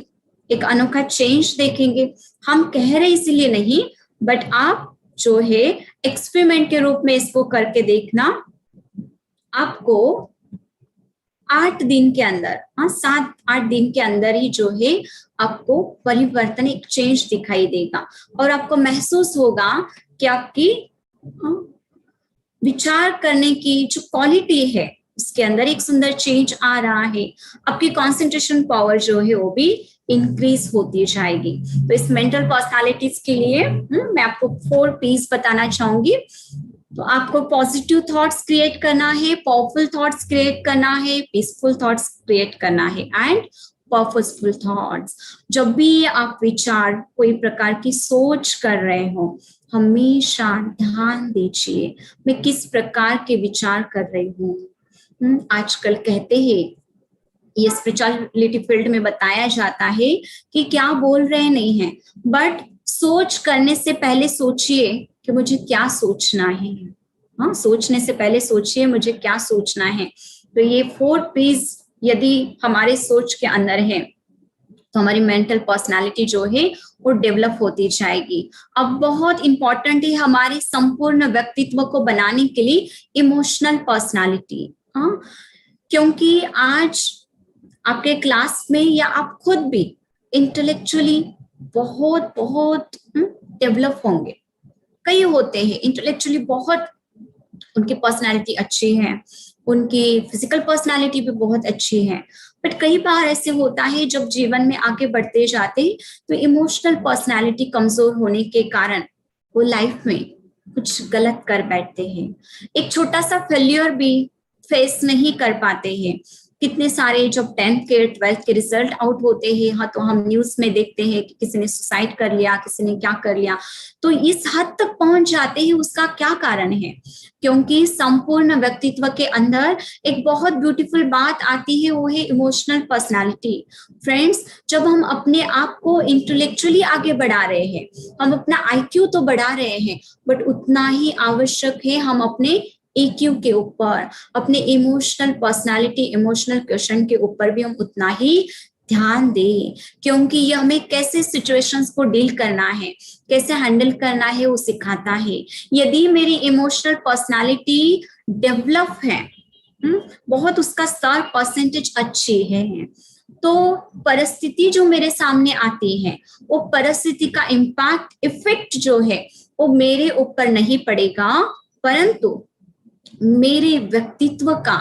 एक अनोखा चेंज देखेंगे। हम कह रहे इसलिए नहीं, बट आप जो है एक्सपेरिमेंट के रूप में इसको करके देखना। आपको 8 दिन के अंदर, 7-8 दिन के अंदर ही जो है आपको परिवर्तन, एक चेंज दिखाई देगा और आपको महसूस होगा कि आपकी विचार करने की जो क्वालिटी है उसके अंदर एक सुंदर चेंज आ रहा है। आपकी कंसंट्रेशन पावर जो है वो भी इंक्रीज होती जाएगी। तो इस मेंटल पर्सनालिटीज के लिए मैं आपको 4 P's बताना चाहूंगी। तो आपको पॉजिटिव थॉट्स क्रिएट करना है, पावरफुल थॉट्स क्रिएट करना है, पीसफुल थॉट्स क्रिएट करना है एंड पर्पसफुल थॉट्स। जब भी आप विचार, कोई प्रकार की सोच कर रहे हो, हमेशा ध्यान दीजिए मैं किस प्रकार के विचार कर रही हूँ। आजकल कहते हैं, ये स्पिरिचुअलिटी फील्ड में बताया जाता है कि क्या बोल रहे नहीं है, बट सोच करने से पहले सोचिए कि मुझे क्या सोचना है। हाँ, सोचने से पहले सोचिए मुझे क्या सोचना है। तो ये 4 P's यदि हमारे सोच के अंदर है तो हमारी मेंटल पर्सनालिटी जो है वो डेवलप होती जाएगी। अब बहुत इंपॉर्टेंट है हमारे संपूर्ण व्यक्तित्व को बनाने के लिए इमोशनल पर्सनालिटी। हाँ, क्योंकि आज आपके क्लास में या आप खुद भी इंटेलेक्चुअली बहुत बहुत डेवलप होंगे। कई होते हैं इंटेलेक्चुअली बहुत, उनकी पर्सनालिटी अच्छी है, उनकी फिजिकल पर्सनालिटी भी बहुत अच्छी है, बट कई बार ऐसे होता है जब जीवन में आगे बढ़ते जाते हैं तो इमोशनल पर्सनालिटी कमजोर होने के कारण वो लाइफ में कुछ गलत कर बैठते हैं। एक छोटा सा फेल्यूर भी फेस नहीं कर पाते हैं। कितने सारे जब 10th के 12th के रिजल्ट आउट होते हैं, हाँ, तो हम न्यूज में देखते हैं कि किसी ने सुसाइड कर लिया, किसी ने क्या कर लिया। तो इस हद तक पहुंच जाते हैं, उसका क्या कारण है? क्योंकि संपूर्ण व्यक्तित्व के अंदर एक बहुत ब्यूटीफुल बात आती है, वो है इमोशनल पर्सनालिटी। फ्रेंड्स, जब हम अपने आप को इंटेलेक्चुअली आगे बढ़ा रहे हैं, हम अपना IQ तो बढ़ा रहे हैं, बट उतना ही आवश्यक है हम अपने EQ के ऊपर, अपने इमोशनल पर्सनालिटी, इमोशनल क्वेश्चन के ऊपर भी हम उतना ही ध्यान दें, क्योंकि ये हमें कैसे सिचुएशंस को डील करना है, कैसे हैंडल करना है, वो सिखाता है। यदि मेरी इमोशनल पर्सनालिटी डेवलप है, बहुत उसका स्टार परसेंटेज अच्छी है, तो परिस्थिति जो मेरे सामने आती है, वो परिस्थिति का इम्पैक्ट, इफेक्ट जो है वो मेरे ऊपर नहीं पड़ेगा, परंतु मेरे व्यक्तित्व का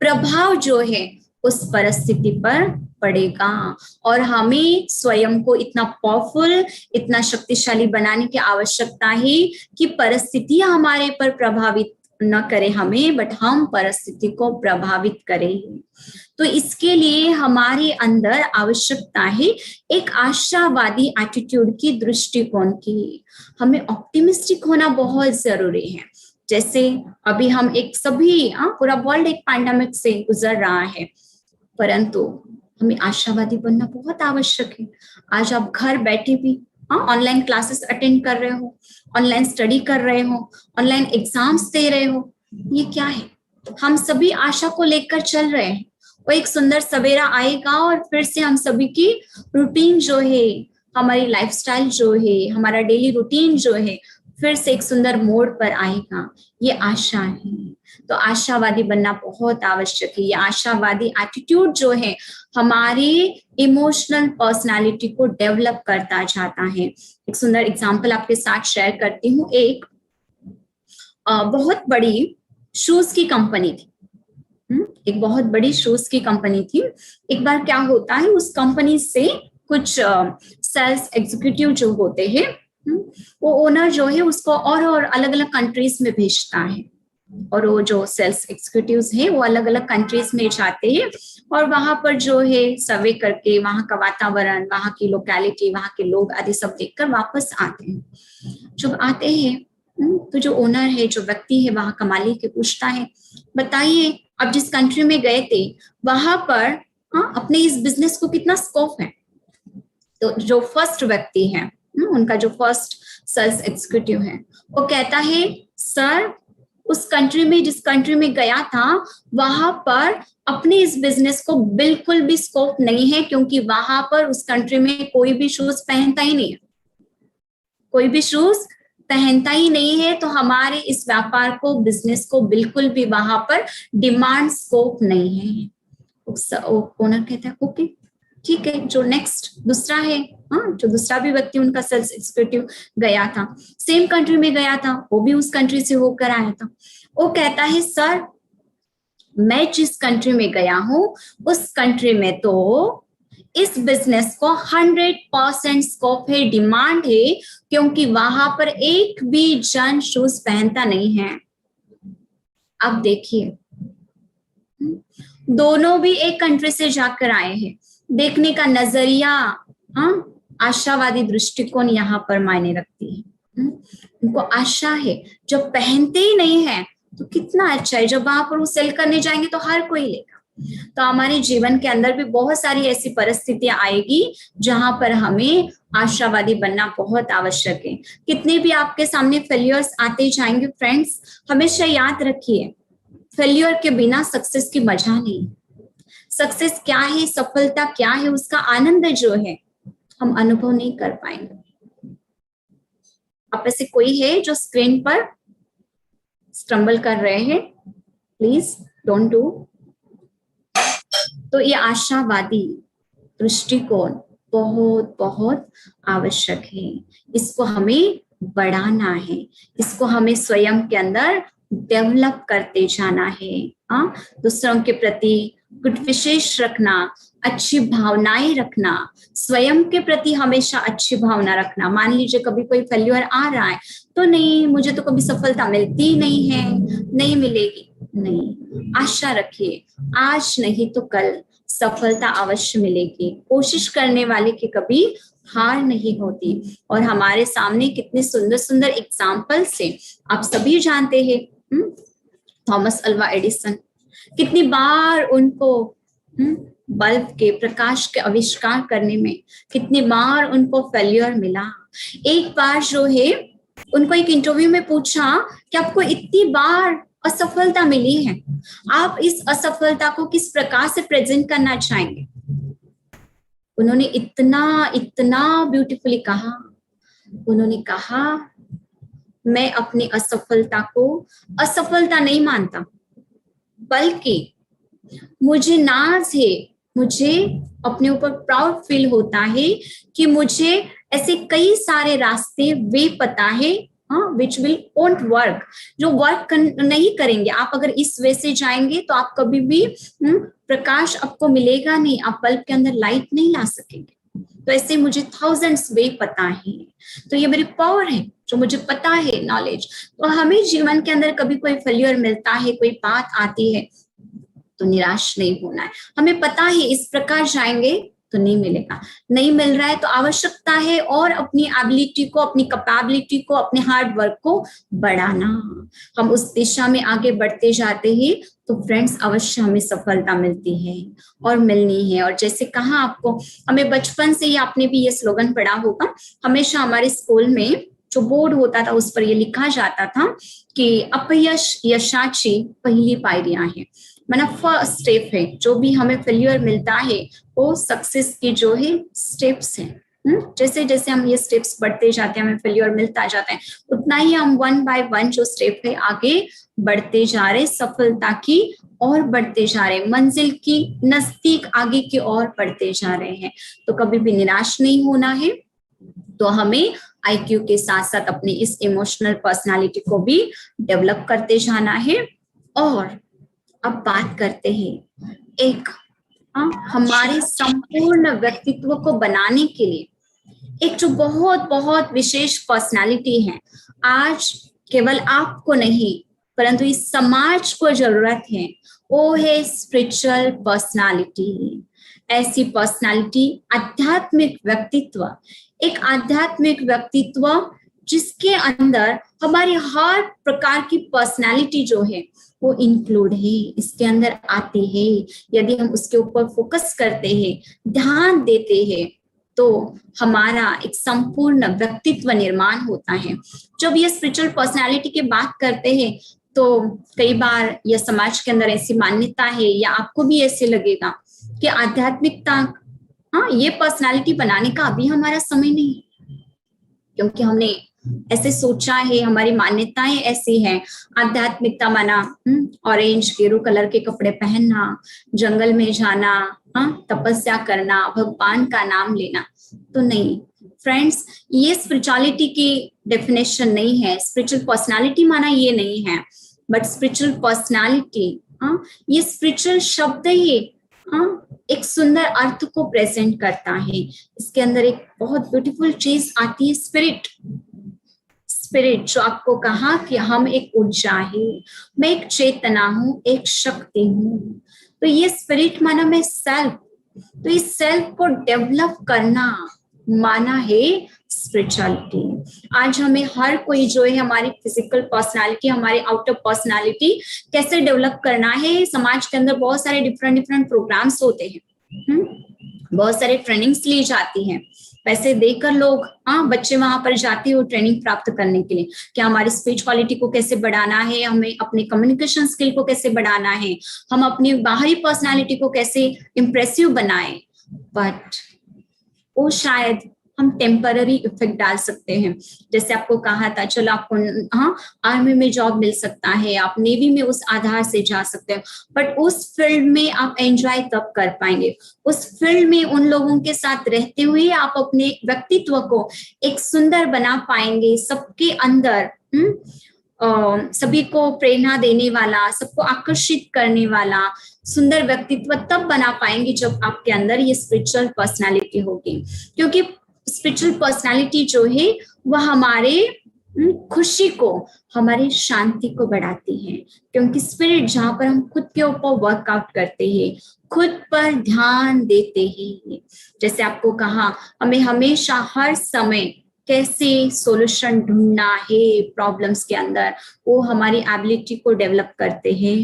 प्रभाव जो है उस परिस्थिति पर पड़ेगा। और हमें स्वयं को इतना पावरफुल, इतना शक्तिशाली बनाने की आवश्यकता है कि परिस्थितियां हमारे पर प्रभावित न करे हमें, बट हम परिस्थिति को प्रभावित करें। तो इसके लिए हमारे अंदर आवश्यकता है एक आशावादी एटीट्यूड की, दृष्टिकोण की। हमें ऑप्टिमिस्टिक होना बहुत जरूरी है। जैसे अभी हम एक सभी पूरा वर्ल्ड एक पैंडेमिक से गुजर रहा है, परंतु हमें आशावादी बनना बहुत आवश्यक है। आज आप घर बैठे भी ऑनलाइन क्लासेस अटेंड कर रहे हो, ऑनलाइन स्टडी कर रहे हो, ऑनलाइन एग्जाम्स दे रहे हो, ये क्या है? हम सभी आशा को लेकर चल रहे हैं। वो एक सुंदर सवेरा आएगा और फिर से हम सभी की रूटीन जो है, हमारी लाइफस्टाइल जो है, हमारा डेली रूटीन जो है, फिर से एक सुंदर मोड़ पर आएगा। ये आशा है। तो आशावादी बनना बहुत आवश्यक है। ये आशावादी एटीट्यूड जो है हमारी इमोशनल पर्सनालिटी को डेवलप करता जाता है। एक सुंदर एग्जांपल आपके साथ शेयर करती हूँ। एक बहुत बड़ी शूज की कंपनी थी। एक बहुत बड़ी शूज की कंपनी थी। एक बार क्या होता है, उस कंपनी से कुछ सेल्स एग्जीक्यूटिव जो होते हैं, वो ओनर जो है उसको और अलग अलग कंट्रीज में भेजता है, और वो जो सेल्स एग्जीक्यूटिव्स हैं वो अलग अलग कंट्रीज में जाते हैं और वहां पर जो है सर्वे करके वहां का वातावरण, वहां की लोकेलिटी, वहां के लोग आदि सब देखकर वापस आते हैं। जब आते हैं तो जो ओनर है, जो व्यक्ति है वहां का मालिक है, पूछता है, बताइए आप जिस कंट्री में गए थे वहां पर अपने इस बिजनेस को कितना स्कोप है? तो जो फर्स्ट व्यक्ति है, उनका जो फर्स्ट सेल्स एग्जीक्यूटिव है, वो कहता है, सर उस कंट्री में, जिस कंट्री में गया था वहां पर अपने इस बिजनेस को बिल्कुल भी स्कोप नहीं है, क्योंकि वहां पर उस कंट्री में कोई भी शूज पहनता ही नहीं है, कोई भी शूज पहनता ही नहीं है। तो हमारे इस व्यापार को, बिजनेस को बिल्कुल भी वहां पर डिमांड स्कोप नहीं है। ओनर कहता है, ओके ठीक है, जो नेक्स्ट दूसरा है, जो दूसरा भी व्यक्ति उनका सेल्स एग्जीक्यूटिव गया था, सेम कंट्री में गया था, वो भी उस कंट्री से होकर आया था, वो कहता है, सर मैं जिस कंट्री में गया हूं उस कंट्री में तो इस बिजनेस को 100% स्कोप है, डिमांड है, क्योंकि वहां पर एक भी जन शूज पहनता नहीं है। अब देखिए, दोनों भी एक कंट्री से जाकर आए हैं, देखने का नजरिया, आशावादी दृष्टिकोण यहाँ पर मायने रखती है। उनको आशा है, जब पहनते ही नहीं है तो कितना अच्छा है, जब वहां पर वो सेल करने जाएंगे तो हर कोई लेगा। तो हमारे जीवन के अंदर भी बहुत सारी ऐसी परिस्थितियां आएगी जहां पर हमें आशावादी बनना बहुत आवश्यक है। कितने भी आपके सामने फेल्यूर्स आते जाएंगे फ्रेंड्स, हमेशा याद रखिए, फेल्यूर के बिना सक्सेस की मजा नहीं। सक्सेस क्या है, सफलता क्या है, उसका आनंद जो है हम अनुभव नहीं कर पाएंगे। आप ऐसे कोई है जो स्क्रीन पर स्टम्बल कर रहे हैं? Please don't do. तो ये आशावादी दृष्टिकोण बहुत बहुत आवश्यक है। इसको हमें बढ़ाना है, इसको हमें स्वयं के अंदर डेवलप करते जाना है। दूसरों के प्रति गुड विशेष रखना, अच्छी भावनाएं रखना, स्वयं के प्रति हमेशा अच्छी भावना रखना। मान लीजिए कभी कोई फेल्यूर आ रहा है तो नहीं, मुझे तो कभी सफलता मिलती नहीं है, नहीं मिलेगी, नहीं, आशा रखिए, आज नहीं तो कल सफलता अवश्य मिलेगी। कोशिश करने वाले की कभी हार नहीं होती। और हमारे सामने कितने सुंदर सुंदर एग्जाम्पल्स हैं, आप सभी जानते हैं। थॉमस अल्वा एडिसन, कितनी बार उनको बल्ब के प्रकाश के आविष्कार करने में कितनी बार उनको फेल्यूर मिला। एक बार जो है उनको एक इंटरव्यू में पूछा कि आपको इतनी बार असफलता मिली है, आप इस असफलता को किस प्रकार से प्रेजेंट करना चाहेंगे? उन्होंने इतना इतना ब्यूटीफुली कहा, उन्होंने कहा मैं अपनी असफलता को असफलता नहीं मानता, बल्कि मुझे नाज है, मुझे अपने ऊपर प्राउड फील होता है कि मुझे ऐसे कई सारे रास्ते वे पता है विच विल वोंट वर्क, जो वर्क नहीं करेंगे। आप अगर इस वे से जाएंगे तो आप कभी भी प्रकाश आपको मिलेगा नहीं, आप बल्ब के अंदर लाइट नहीं ला सकेंगे। तो ऐसे मुझे थाउजेंड्स वे पता है, तो ये मेरी पावर है जो मुझे पता है, नॉलेज। तो हमें जीवन के अंदर कभी कोई फेल्यूर मिलता है, कोई बात आती है तो निराश नहीं होना है। हमें पता है इस प्रकार जाएंगे तो नहीं मिलेगा, नहीं मिल रहा है तो आवश्यकता है और अपनी एबिलिटी को, अपनी कैपेबिलिटी को, अपने हार्ड वर्क को बढ़ाना। हम उस दिशा में आगे बढ़ते जाते हैं तो फ्रेंड्स अवश्य हमें सफलता मिलती है और मिलनी है। और जैसे कहा आपको, हमें बचपन से ही, आपने भी ये स्लोगन पढ़ा होगा, हमेशा हमारे स्कूल में जो बोर्ड होता था उस पर ये लिखा जाता था कि अपयश यशाची पहली पायरियां हैं, मतलब फर्स्ट स्टेप है। जो भी हमें फेल्यूर मिलता है वो सक्सेस के जो है स्टेप्स हैं। जैसे जैसे हम ये स्टेप्स बढ़ते जाते हैं, हमें फेल्यूर मिलता जाता है, उतना ही हम 1 बाय 1 जो स्टेप है आगे बढ़ते जा रहे, सफलता की और बढ़ते जा रहे, मंजिल की नजदीक आगे की ओर बढ़ते जा रहे हैं। तो कभी भी निराश नहीं होना है। तो हमें आईक्यू के साथ साथ अपनी इस इमोशनल पर्सनालिटी को भी डेवलप करते जाना है। और अब बात करते हैं एक हमारे संपूर्ण व्यक्तित्व को बनाने के लिए एक जो बहुत बहुत विशेष पर्सनालिटी है, आज केवल आपको नहीं परंतु इस समाज को जरूरत है, वो है स्पिरिचुअल पर्सनालिटी। ऐसी पर्सनालिटी, आध्यात्मिक व्यक्तित्व, एक आध्यात्मिक व्यक्तित्व जिसके अंदर हमारी हर प्रकार की पर्सनालिटी जो है वो इंक्लूड है, इसके अंदर आती है। यदि हम उसके ऊपर फोकस करते हैं, ध्यान देते हैं, तो हमारा एक संपूर्ण व्यक्तित्व निर्माण होता है। जब ये स्पिरिचुअल पर्सनालिटी की बात करते हैं तो कई बार यह समाज के अंदर ऐसी मान्यता है, या आपको भी ऐसे लगेगा कि आध्यात्मिकता, ये पर्सनालिटी बनाने का अभी हमारा समय नहीं, क्योंकि हमने ऐसे सोचा है, हमारी मान्यताएं ऐसी हैं। आध्यात्मिकता माना ऑरेंज गेरू कलर के कपड़े पहनना, जंगल में जाना, तपस्या करना, भगवान का नाम लेना। तो नहीं फ्रेंड्स, ये स्पिरिचुअलिटी की डेफिनेशन नहीं है। स्पिरिचुअल पर्सनालिटी माना ये नहीं है, बट स्पिरिचुअल पर्सनालिटी, ये स्पिरिचुअल शब्द ही एक सुंदर अर्थ को प्रेजेंट करता है। इसके अंदर एक बहुत ब्यूटीफुल चीज आती है, स्पिरिट। स्पिरिट जो आपको कहा कि हम एक ऊर्जा है, मैं एक चेतना हूँ, एक शक्ति हूँ। तो ये स्पिरिट माना मैं सेल्फ, तो इस सेल्फ को डेवलप करना माना है स्पिरिचुअलिटी। आज हमें हर कोई जो है हमारी फिजिकल पर्सनालिटी, हमारी आउटर पर्सनालिटी कैसे डेवलप करना है। समाज के अंदर बहुत सारे डिफरेंट प्रोग्राम्स होते हैं, बहुत सारे ट्रेनिंग्स ली जाती हैं, पैसे देकर लोग बच्चे वहां पर जाते हो ट्रेनिंग प्राप्त करने के लिए कि हमारी स्पीच क्वालिटी को कैसे बढ़ाना है, हमें अपने कम्युनिकेशन स्किल को कैसे बढ़ाना है, हम अपनी बाहरी पर्सनालिटी को कैसे इंप्रेसिव बनाएं। बट वो शायद हम टेम्पररी इफेक्ट डाल सकते हैं। जैसे आपको कहा था, चलो आपको आर्मी में जॉब मिल सकता है, आप नेवी में उस आधार से जा सकते हैं, बट उस फील्ड में आप एंजॉय तब कर पाएंगे, उस फील्ड में उन लोगों के साथ रहते हुए आप अपने व्यक्तित्व को एक सुंदर बना पाएंगे, सबके अंदर सभी को प्रेरणा देने वाला, सबको आकर्षित करने वाला सुंदर व्यक्तित्व तब बना पाएंगे जब आपके अंदर ये स्पिरिचुअल पर्सनालिटी होगी। क्योंकि स्पिरिचुअल पर्सनालिटी जो है वह हमारे खुशी को, हमारी शांति को बढ़ाती है। क्योंकि स्पिरिट जहां पर हम खुद के ऊपर वर्कआउट करते हैं, खुद पर ध्यान देते हैं, जैसे आपको कहा हमें हमेशा हर समय कैसे सॉल्यूशन ढूंढना है प्रॉब्लम्स के अंदर, वो हमारी एबिलिटी को डेवलप करते हैं।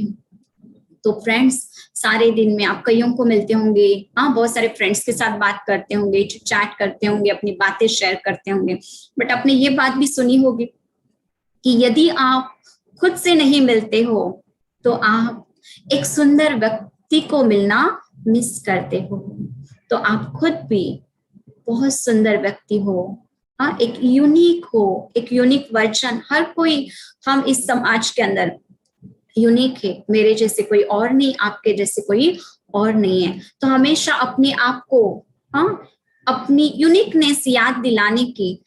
तो फ्रेंड्स, सारे दिन में आप कईयों को मिलते होंगे, बहुत सारे फ्रेंड्स के साथ बात करते होंगे, चैट करते होंगे, अपनी बातें शेयर करते होंगे, बट आपने ये बात भी सुनी होगी कि यदि आप खुद से नहीं मिलते हो तो आप एक सुंदर व्यक्ति को मिलना मिस करते हो। तो आप खुद भी बहुत सुंदर व्यक्ति हो, एक यूनिक हो, एक यूनिक वर्जन। हर कोई हम इस समाज के अंदर यूनिक है, मेरे जैसे कोई और नहीं, आपके जैसे कोई और नहीं है। तो हमेशा अपने आप को अपनी यूनिकनेस याद दिलाने की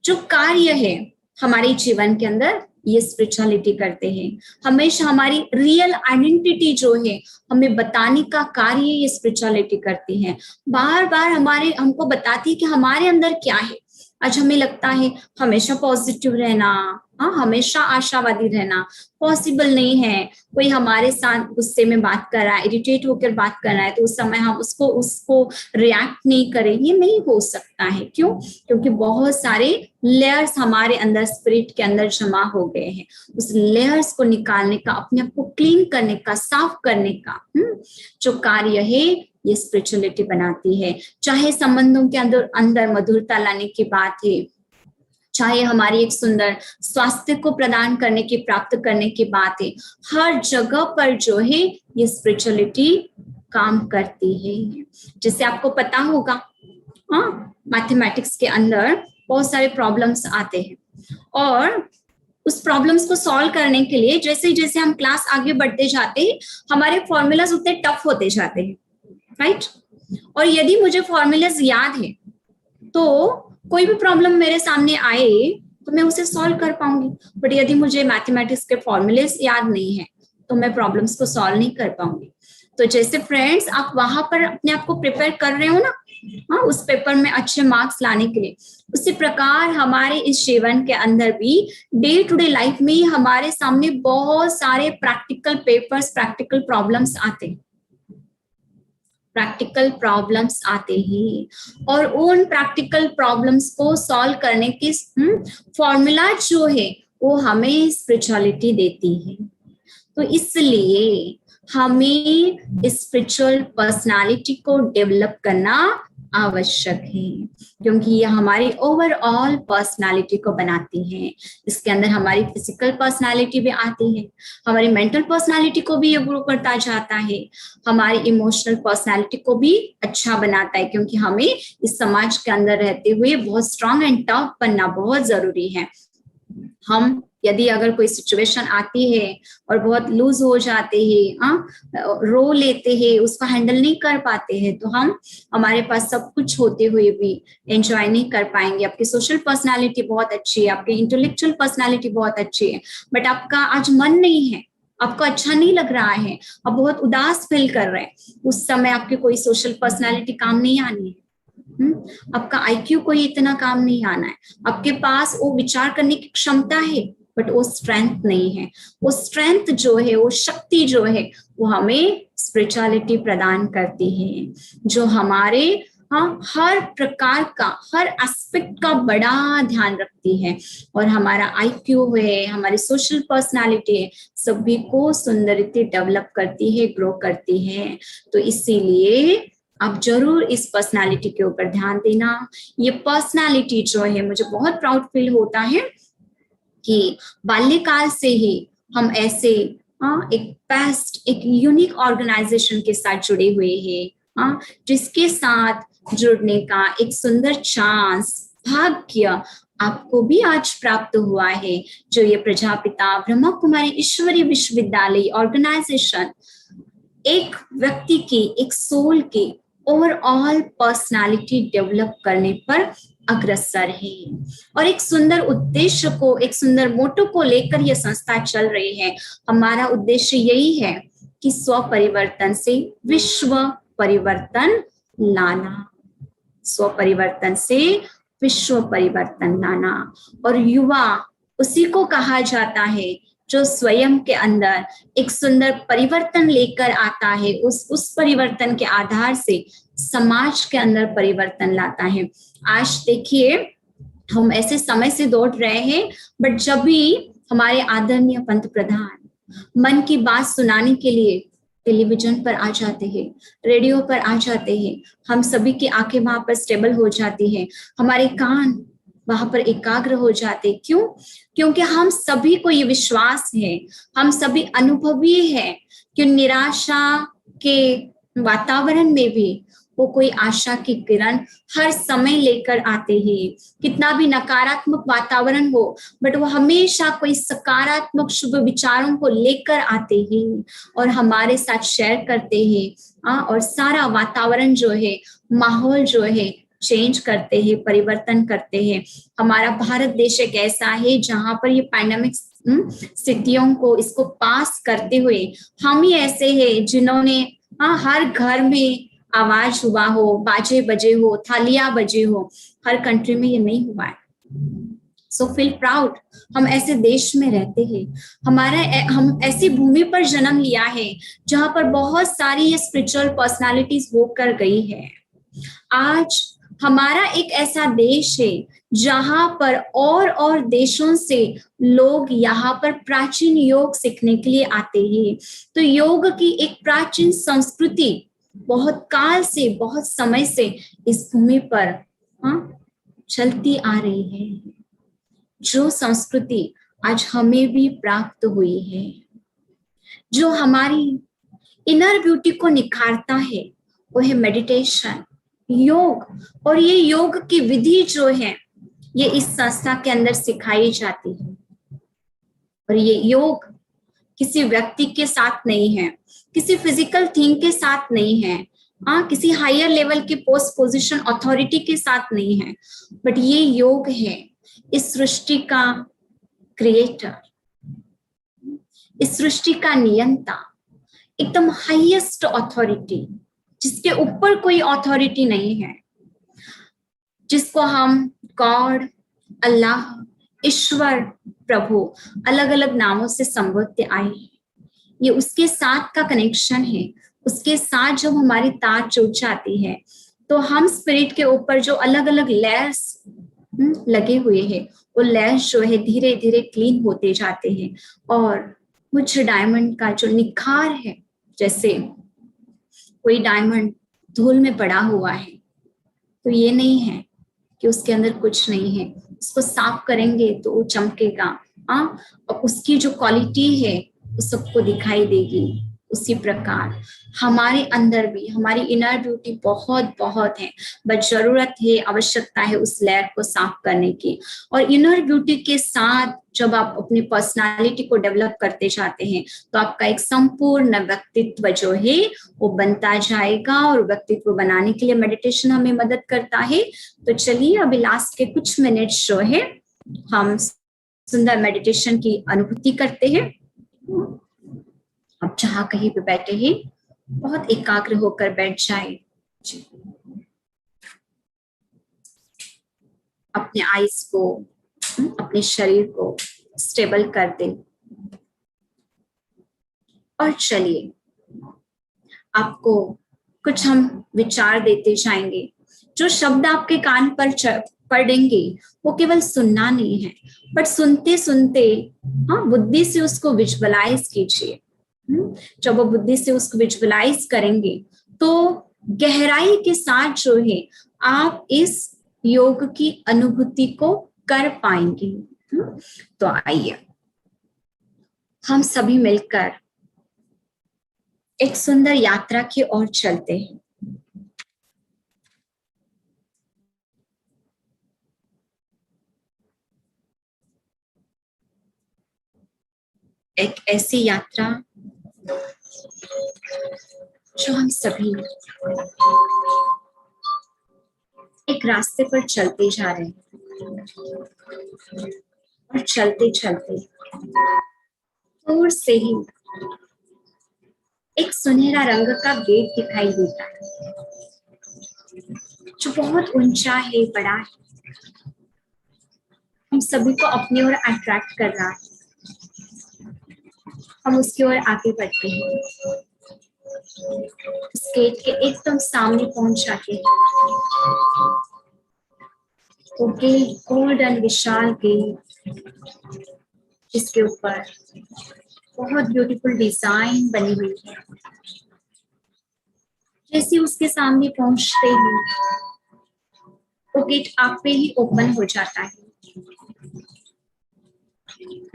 जो कार्य है हमारे जीवन के अंदर, ये स्पिरिचुअलिटी करते हैं। हमेशा हमारी रियल आइडेंटिटी जो है हमें बताने का कार्य ये स्पिरिचुअलिटी करती है। बार बार हमको बताती है कि हमारे अंदर क्या है। आज हमें लगता है हमेशा पॉजिटिव रहना, हमेशा आशावादी रहना पॉसिबल नहीं है। कोई हमारे साथ गुस्से में बात कर रहा है, इरिटेट होकर बात कर रहा है, तो उस समय हम उसको रिएक्ट नहीं करें, ये नहीं हो सकता है। क्यों? क्योंकि बहुत सारे लेयर्स हमारे अंदर, स्पिरिट के अंदर जमा हो गए हैं। उस लेयर्स को निकालने का, अपने आप को क्लीन करने का, साफ करने का जो कार्य है ये स्पिरिचुअलिटी बनाती है। चाहे संबंधों के अंदर मधुरता लाने की बात है, चाहे हमारी एक सुंदर स्वास्थ्य को प्रदान करने की, प्राप्त करने की बात है, हर जगह पर जो है ये स्पिरिचुअलिटी काम करती है। जैसे आपको पता होगा, मैथमेटिक्स के अंदर बहुत सारे प्रॉब्लम्स आते हैं और उस प्रॉब्लम्स को सॉल्व करने के लिए जैसे जैसे हम क्लास आगे बढ़ते जाते हैं, हमारे फॉर्मूलाज उतने टफ होते जाते हैं, राइट? और यदि मुझे फॉर्मूलाज याद है तो कोई भी प्रॉब्लम मेरे सामने आए तो मैं उसे सॉल्व कर पाऊंगी। बट यदि मुझे मैथमेटिक्स के फॉर्मूलेस याद नहीं है तो मैं प्रॉब्लम्स को सॉल्व नहीं कर पाऊंगी। तो जैसे फ्रेंड्स, आप वहां पर अपने आप को प्रिपेयर कर रहे हो ना, उस पेपर में अच्छे मार्क्स लाने के लिए, उसी प्रकार हमारे इस जीवन के अंदर भी डे टू डे लाइफ में हमारे सामने बहुत सारे प्रैक्टिकल पेपर्स, प्रैक्टिकल प्रॉब्लम्स आते हैं और उन प्रैक्टिकल प्रॉब्लम्स को सॉल्व करने की फॉर्मूला जो है वो हमें स्पिरिचुअलिटी देती है। तो इसलिए हमें स्पिरिचुअल पर्सनालिटी को डेवलप करना आवश्यक है, क्योंकि ये हमारी ओवरऑल पर्सनालिटी को बनाती है। इसके अंदर हमारी फिजिकल पर्सनालिटी भी आती है, हमारी मेंटल पर्सनालिटी को भी ये ग्रो करता जाता है, हमारी इमोशनल पर्सनालिटी को भी अच्छा बनाता है। क्योंकि हमें इस समाज के अंदर रहते हुए बहुत स्ट्रांग एंड टफ बनना बहुत जरूरी है। हम यदि अगर कोई सिचुएशन आती है और बहुत लूज हो जाते हैं, रो लेते हैं, उसको हैंडल नहीं कर पाते हैं, तो हमारे पास सब कुछ होते हुए भी एंजॉय नहीं कर पाएंगे। आपकी सोशल पर्सनालिटी बहुत अच्छी है, आपकी इंटेलेक्चुअल पर्सनालिटी बहुत अच्छी है, बट आपका आज मन नहीं है आपको अच्छा नहीं लग रहा है, आप बहुत उदास फील कर रहे हैं, उस समय आपकी कोई सोशल पर्सनालिटी काम नहीं आनी है। आपका आईक्यू कोई इतना काम नहीं आना है, आपके पास वो विचार करने की क्षमता है, बट वो स्ट्रेंथ नहीं है। वो स्ट्रेंथ जो है, वो शक्ति जो है, वो हमें स्पिरिचुअलिटी प्रदान करती है, जो हमारे हर प्रकार का, हर एस्पेक्ट का बड़ा ध्यान रखती है, और हमारा आईक्यू है, हमारी सोशल पर्सनालिटी है, सभी को सुंदरती डेवलप करती है, ग्रो करती है। तो इसीलिए आप जरूर इस पर्सनालिटी के ऊपर ध्यान देना। ये पर्सनालिटी जो है, मुझे बहुत प्राउड फील होता है कि बाल्यकाल से ही हम ऐसे एक बेस्ट, एक यूनिक ऑर्गेनाइजेशन के साथ जुड़े हुए हैं, जिसके साथ जुड़ने का एक सुंदर चांस, भाग्य आपको भी आज प्राप्त हुआ है, जो ये प्रजापिता ब्रह्मा कुमारी ईश्वरीय विश्वविद्यालय ऑर्गेनाइजेशन एक व्यक्ति की, एक सोल की ओवरऑल पर्सनालिटी डेवलप करने पर अग्रसर है, और एक सुंदर उद्देश्य को, एक सुंदर मोटो को लेकर यह संस्था चल रही है। हमारा उद्देश्य यही है कि स्व परिवर्तन से विश्व परिवर्तन लाना, स्व परिवर्तन से विश्व परिवर्तन लाना। और युवा उसी को कहा जाता है जो स्वयं के अंदर एक सुंदर परिवर्तन लेकर आता है, उस परिवर्तन के आधार से समाज के अंदर परिवर्तन लाता है। आज देखिए, हम ऐसे समय से दौड़ रहे हैं, बट जब भी हमारे आदरणीय पंत प्रधान मन की बात सुनाने के लिए टेलीविजन पर आ जाते हैं, रेडियो पर आ जाते हैं, हम सभी की आंखें वहां पर स्टेबल हो जाती है, हमारे कान वहां पर एकाग्र हो जाते। क्यों? क्योंकि हम सभी को ये विश्वास है, हम सभी अनुभवी है कि निराशा के वातावरण में भी वो कोई आशा की किरण हर समय लेकर आते हैं। कितना भी नकारात्मक वातावरण हो, बट वो हमेशा कोई सकारात्मक शुभ विचारों को लेकर आते हैं और हमारे साथ शेयर करते हैं, और सारा वातावरण जो है, माहौल जो है, चेंज करते हैं, परिवर्तन करते हैं। हमारा भारत देश एक ऐसा है जहां पर ये पैंडेमिक स्थितियों को, इसको पास करते हुए हम ही ऐसे हैं जिन्होंने हर घर में आवाज हुआ हो, बाजे बजे हो, थालियां बजे हो, हर कंट्री में ये नहीं हुआ है। सो फील प्राउड, हम ऐसे देश में रहते हैं, हम ऐसी भूमि पर जन्म लिया है जहां पर बहुत सारी ये स्पिरिचुअल पर्सनालिटीज होकर गई है। आज हमारा एक ऐसा देश है जहां पर और देशों से लोग यहाँ पर प्राचीन योग सीखने के लिए आते हैं। तो योग की एक प्राचीन संस्कृति बहुत काल से, बहुत समय से इस भूमि पर चलती आ रही है, जो संस्कृति आज हमें भी प्राप्त हुई है, जो हमारी इनर ब्यूटी को निखारता है, वो है मेडिटेशन, योग। और ये योग की विधि जो है, ये इस संस्था के अंदर सिखाई जाती है। और ये योग किसी व्यक्ति के साथ नहीं है, किसी फिजिकल थिंग के साथ नहीं है, किसी हायर लेवल की पोस्ट पोजीशन अथॉरिटी के साथ नहीं है, बट ये योग है इस सृष्टि का क्रिएटर, इस सृष्टि का नियंता, एकदम हाईएस्ट अथॉरिटी, जिसके ऊपर कोई अथॉरिटी नहीं है, जिसको हम गॉड, अल्लाह, ईश्वर, प्रभु अलग अलग नामों से संबोधते आए हैं। ये उसके साथ का कनेक्शन है, उसके साथ जब हमारी तार जुड़ जाती है, तो हम स्पिरिट के ऊपर जो अलग अलग लेयर्स लगे हुए हैं, वो लेयर्स जो है धीरे धीरे क्लीन होते जाते हैं, और कुछ डायमंड का जो निखार है, जैसे कोई डायमंड धूल में पड़ा हुआ है, तो ये नहीं है कि उसके अंदर कुछ नहीं है, उसको साफ करेंगे तो वो चमकेगा, और उसकी जो क्वालिटी है वो सबको दिखाई देगी। उसी प्रकार हमारे अंदर भी हमारी इनर ब्यूटी बहुत बहुत है, बस जरूरत है, आवश्यकता है उस लेयर को साफ करने की। और इनर ब्यूटी के साथ जब आप अपनी पर्सनालिटी को डेवलप करते जाते हैं, तो आपका एक संपूर्ण व्यक्तित्व जो है वो बनता जाएगा, और व्यक्तित्व बनाने के लिए मेडिटेशन हमें मदद करता है। तो चलिए अभी लास्ट के कुछ मिनट जो है हम सुंदर मेडिटेशन की अनुभूति करते हैं। आप जहां कहीं पे बैठे हैं बहुत एकाग्र होकर बैठ जाए। अपने आईज को, अपने शरीर को स्टेबल कर दें और चलिए आपको कुछ हम विचार देते जाएंगे। जो शब्द आपके कान पर पड़ेंगे वो केवल सुनना नहीं है, बट सुनते सुनते हाँ बुद्धि से उसको विजुअलाइज कीजिए। जब वो बुद्धि से उसको विजुअलाइज करेंगे तो गहराई के साथ जो है आप इस योग की अनुभूति को कर पाएंगे। तो आइए हम सभी मिलकर एक सुंदर यात्रा की ओर चलते हैं। एक ऐसी यात्रा जो हम सभी एक रास्ते पर चलते जा रहे हैं और चलते चलते दूर से ही एक सुनहरा रंग का गेट दिखाई देता है जो बहुत ऊंचा है, बड़ा है, हम सभी को अपनी ओर अट्रैक्ट कर रहा है। हम उसकी ओर आगे बढ़ते हैं। उस गेट के एकदम सामने पहुंच जाते हैं। वो गेट गोल्डन विशाल गेट जिसके ऊपर बहुत ब्यूटीफुल डिजाइन बनी हुई है। जैसे उसके सामने पहुंचते ही वो गेट आप पे ही ओपन हो जाता है,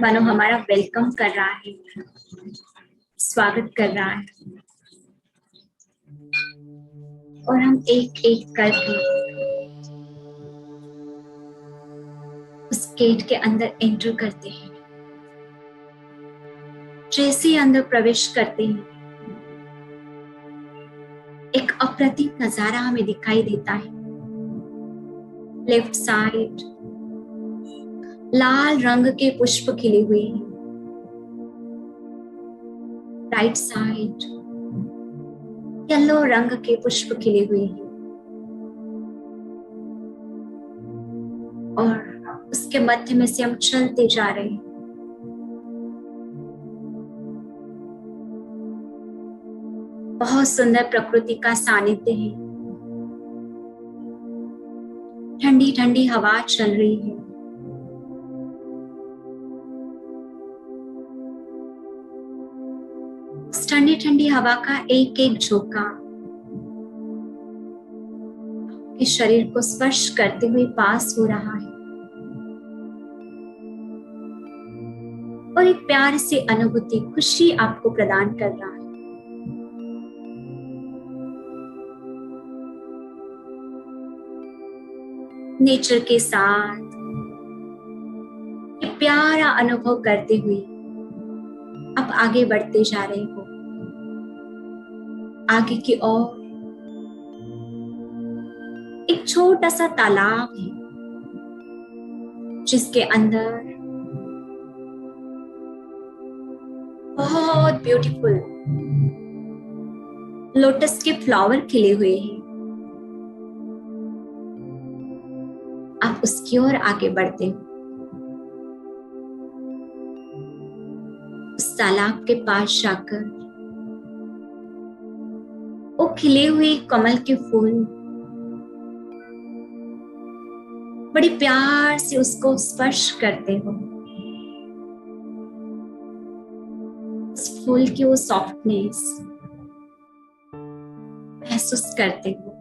मानो हमारा वेलकम कर रहा है, स्वागत कर रहा है। और हम एक एक करके उस गेट के अंदर एंटर करते हैं। जैसे ही अंदर प्रवेश करते हैं एक अप्रतिम नजारा हमें दिखाई देता है। लेफ्ट साइड लाल रंग के पुष्प खिले हुए हैं। राइट साइड येलो रंग के पुष्प खिले हुए हैं। और उसके मध्य में से हम चलते जा रहे हैं। बहुत सुंदर प्रकृति का सानिध्य है। ठंडी ठंडी हवा चल रही है। उस ठंडी ठंडी हवा का एक एक झोंका इस शरीर को स्पर्श करते हुए पास हो रहा है और एक प्यार से अनुभूति, खुशी आपको प्रदान कर रहा है। नेचर के साथ ये प्यारा अनुभव करते हुए अब आगे बढ़ते जा रहे हो। आगे की ओर एक छोटा सा तालाब है जिसके अंदर बहुत ब्यूटीफुल लोटस के फ्लावर खिले हुए हैं। आप उसकी ओर आगे बढ़ते हो। उस तालाब के पास जाकर वो खिले हुए कमल के फूल बड़ी प्यार से उसको स्पर्श करते हो। उस फूल की वो सॉफ्टनेस महसूस करते हो।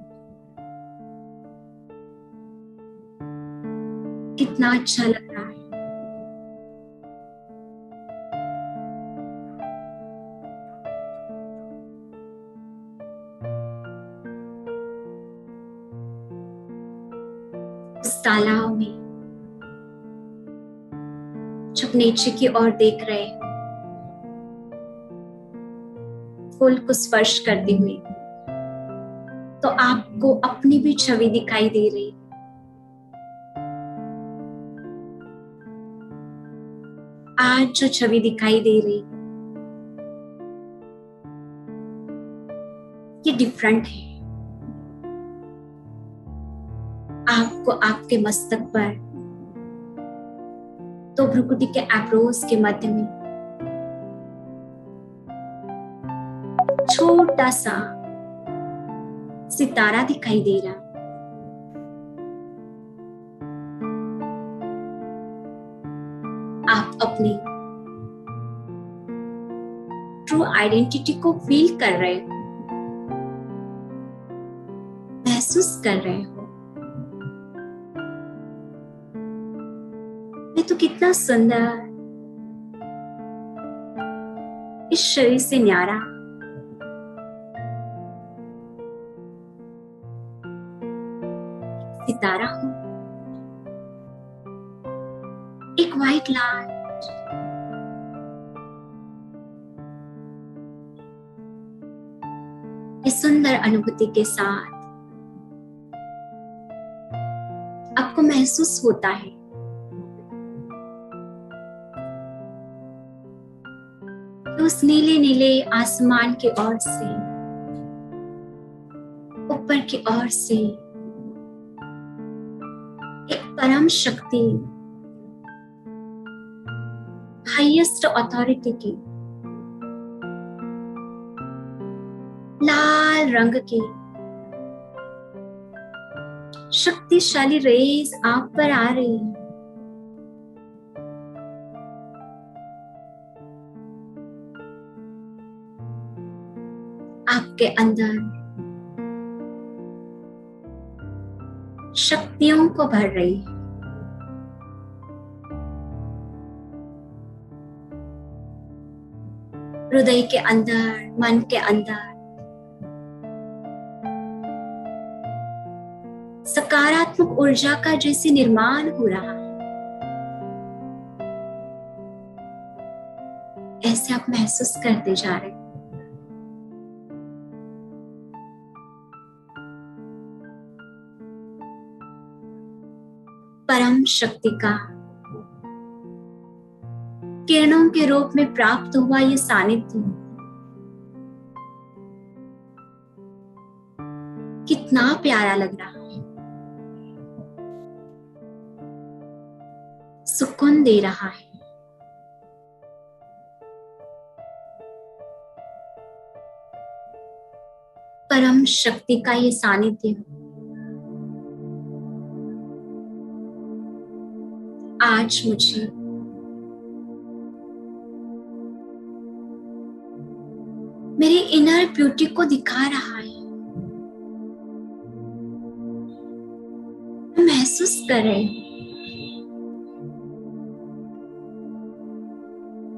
कितना अच्छा लग रहा है। उस तालाब में जब नीचे की ओर देख रहे हो, फूल को स्पर्श करते हुए, तो आपको अपनी भी छवि दिखाई दे रही। आज जो छवि दिखाई दे रही ये डिफरेंट है। आपको आपके मस्तक पर तो भ्रुकुटी के एप्रोच के मध्य में छोटा सा सितारा दिखाई दे रहा। आप अपनी ट्रू आइडेंटिटी को फील कर रहे हो, महसूस कर रहे हो। मैं तो कितना सुंदर, इस शरीर से न्यारा, सितारा हूं, एक व्हाइट लाइट। इस सुंदर अनुभूति के साथ आपको महसूस होता है कि उस नीले नीले आसमान की ओर से, ऊपर की ओर से एक परम शक्ति, हाईएस्ट अथॉरिटी की लाल रंग की शक्तिशाली रेज आप पर आ रही है। आपके अंदर शक्तियों को भर रही है। हृदय के अंदर, मन के अंदर सकारात्मक ऊर्जा का जैसे निर्माण हो रहा है, ऐसे आप महसूस करते जा रहे हैं। परम शक्ति का किरणों के रूप में प्राप्त हुआ ये सानिध्य कितना प्यारा लग रहा है, सुकून दे रहा है। परम शक्ति का ये सानिध्य आज मुझे मेरी इनर ब्यूटी को दिखा रहा है। मैं महसूस कर रही हूं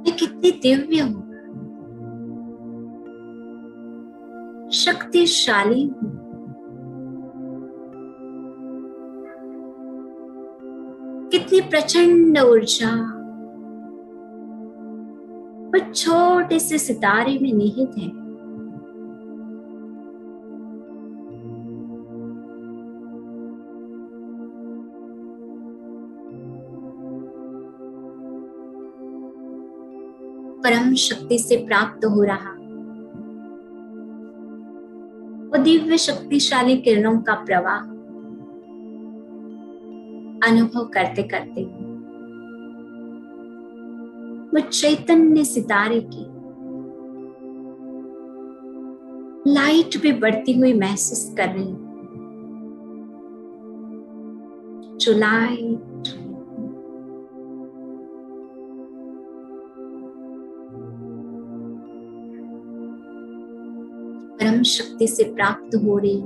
मैं कितनी दिव्य हूं, शक्तिशाली हूं। कितनी प्रचंड ऊर्जा वो छोटे से सितारे में निहित है। परम शक्ति से प्राप्त हो रहा वो दिव्य शक्तिशाली किरणों का प्रवाह अनुभव करते करते वो चैतन्य सितारे की लाइट भी बढ़ती हुई महसूस कर रही हूं। जो लाइट परम शक्ति से प्राप्त हो रही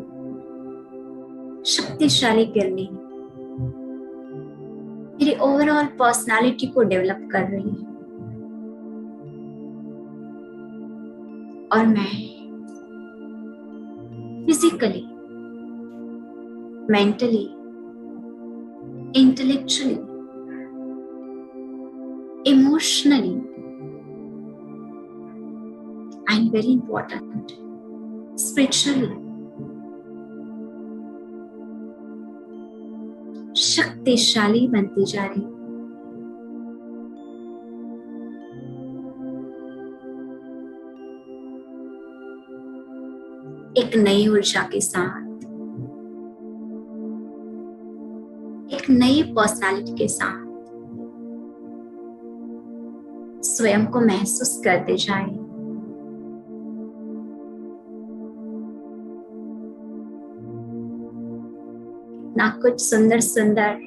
शक्तिशाली किरणें मेरी ओवरऑल पर्सनालिटी को डेवलप कर रही है। और मैं physically, mentally, intellectually, emotionally and very important spiritually शक्तिशाली बनती जा रही। एक एक नई ऊर्जा के साथ, एक नई पर्सनालिटी के साथ स्वयं को महसूस करते जाएं। ना कुछ सुंदर सुंदर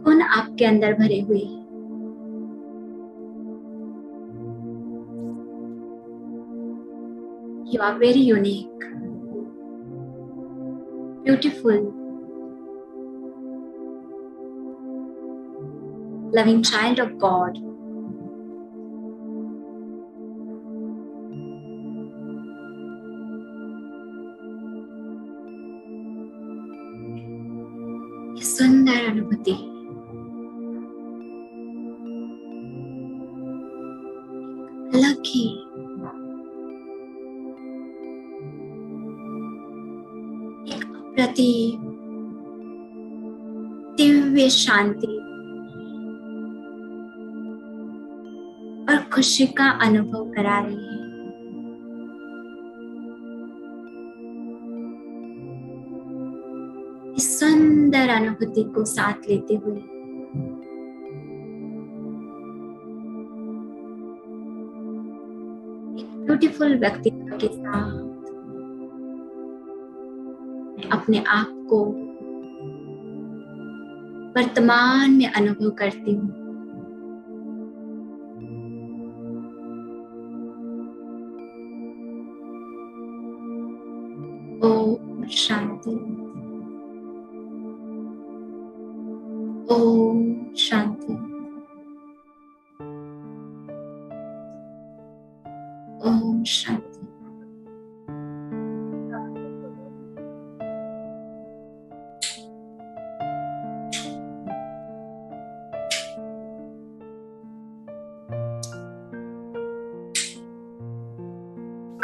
गुण आपके अंदर भरे हुए हैं। You are very unique, beautiful, loving child of God. ये सुंदर अनुभूति अलग ही प्रति दिव्य शांति और खुशी का अनुभव करा रही है। इस सुंदर अनुभूति को साथ लेते हुए एक ब्यूटीफुल व्यक्तित्व के साथ अपने आप को वर्तमान में अनुभव करती हूँ। ओम शांति, ओम शांति, ओम शांति।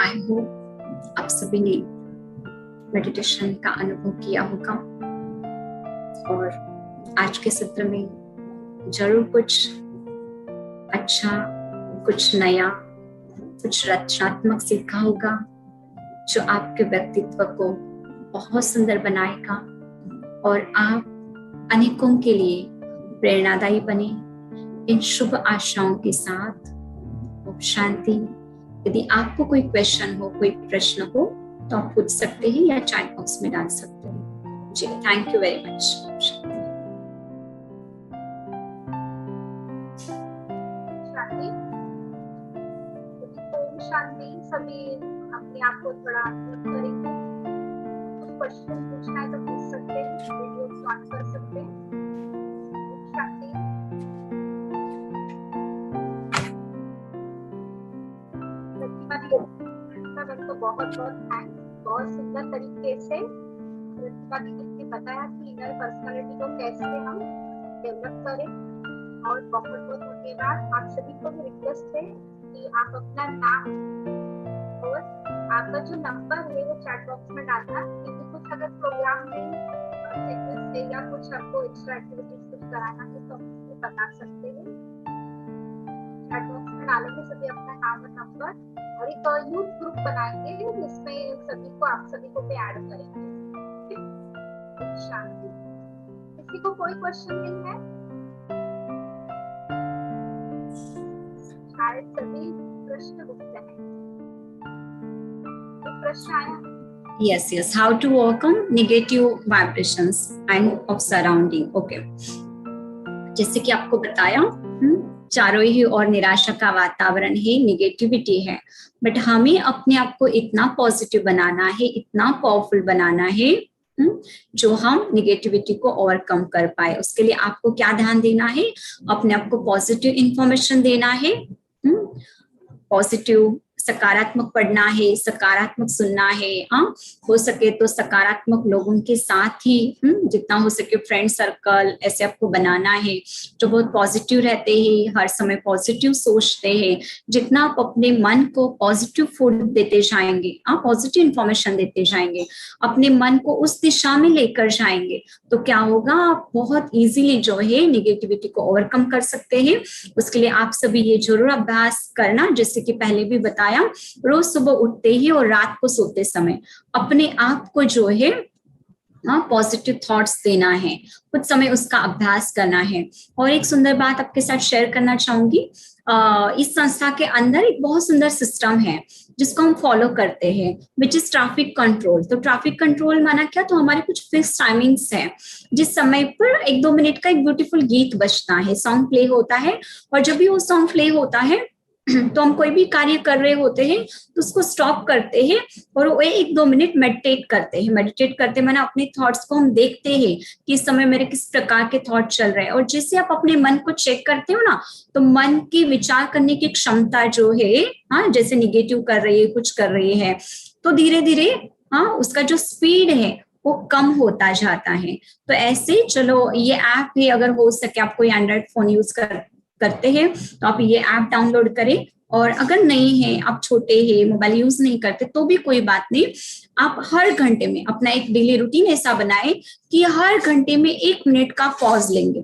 आई होप आप सभी ने मेडिटेशन का अनुभव किया होगा और आज के सत्र में जरूर कुछ अच्छा, कुछ नया, कुछ रचनात्मक सीखा होगा जो आपके व्यक्तित्व को बहुत सुंदर बनाएगा और आप अनेकों के लिए प्रेरणादायी बने। इन शुभ आशाओं के साथ ओम शांति। यदि आपको कोई क्वेश्चन हो, कोई प्रश्न हो तो आप पूछ सकते हैं या चैट बॉक्स में डाल सकते हैं। जी, थैंक यू वेरी मच। शांति। सभी अपने आप को थोड़ा करेंगे। कुछ क्वेश्चन पूछना है तो पूछ सकते हैं, वीडियो स्टार्ट कर सकते हैं। शांति। तो बहुत बहुत थैंक्स, बहुत सुंदर तरीके से प्रतिभा दीदी ने बताया कि इनर पर्सनालिटी को कैसे हम डेवलप करें। और बहुत बहुत धन्यवाद। आप सभी को भी रिक्वेस्ट है कि आप अपना नाम और आपका जो नंबर है वो चैट बॉक्स में डालना, क्योंकि कुछ अगर प्रोग्राम में से या कुछ आपको एक्स्ट्रा एक्टिविटीज कुछ कराना है तो हम बता सकते हैं। चैट बॉक्स में डालेंगे सभी अपना नाम और नंबर और एक यूथ ग्रुप बनाएंगे जिसमें सभी को, आप सभी को भी ऐड करेंगे। शांति। किसी को कोई क्वेश्चन नहीं है? शायद सभी प्रश्न मुक्त हैं। तो प्रश्न आया? Yes. How to overcome negative vibrations and of surrounding. Okay. जैसे कि आपको बताया, चारों ही और निराशा का वातावरण है, निगेटिविटी है, बट हमें अपने आप को इतना पॉजिटिव बनाना है, इतना पावरफुल बनाना है जो हम निगेटिविटी को ओवरकम कर पाए। उसके लिए आपको क्या ध्यान देना है? अपने आप को पॉजिटिव इंफॉर्मेशन देना है, पॉजिटिव सकारात्मक पढ़ना है, सकारात्मक सुनना है। हो सके तो सकारात्मक लोगों के साथ ही जितना हो सके फ्रेंड सर्कल ऐसे आपको बनाना है जो बहुत पॉजिटिव रहते हैं, हर समय पॉजिटिव सोचते हैं। जितना आप अपने मन को पॉजिटिव फूड देते जाएंगे, पॉजिटिव इंफॉर्मेशन देते जाएंगे, अपने मन को उस दिशा में लेकर जाएंगे, तो क्या होगा, आप बहुत इजीली जो है निगेटिविटी को ओवरकम कर सकते हैं। उसके लिए आप सभी ये जरूर अभ्यास करना, जैसे कि पहले भी बताया व्यायाम रोज सुबह उठते ही और रात को सोते समय अपने आप को जो है पॉजिटिव थॉट्स देना है, कुछ समय उसका अभ्यास करना है। और एक सुंदर बात आपके साथ शेयर करना चाहूंगी, इस संस्था के अंदर एक बहुत सुंदर सिस्टम है जिसको हम फॉलो करते हैं, विच इज ट्रैफिक कंट्रोल। तो ट्रैफिक कंट्रोल माना क्या, तो हमारे कुछ फिक्स टाइमिंग्स है, जिस समय पर 1-2 मिनट का एक ब्यूटीफुल गीत बजता है, सॉन्ग प्ले होता है, और जब भी वो सॉन्ग प्ले होता है तो हम कोई भी कार्य कर रहे होते हैं तो उसको स्टॉप करते हैं और वो 1-2 मिनट मेडिटेट करते हैं। मेडिटेट करते मैंने अपने थॉट्स को हम देखते हैं कि इस समय मेरे किस प्रकार के थॉट चल रहे हैं, और जैसे आप अपने मन को चेक करते हो ना, तो मन की विचार करने की क्षमता जो है, जैसे निगेटिव कर रही है, कुछ कर रही है, तो धीरे धीरे उसका जो स्पीड है वो कम होता जाता है। तो ऐसे चलो ये ऐप है, अगर हो सके आप कोई एंड्रॉइड फोन यूज करते हैं तो आप ये ऐप डाउनलोड करें, और अगर नहीं है, आप छोटे हैं, मोबाइल यूज नहीं करते, तो भी कोई बात नहीं, आप हर घंटे में अपना एक डेली रूटीन ऐसा बनाए कि हर घंटे में 1 मिनट का पॉज लेंगे,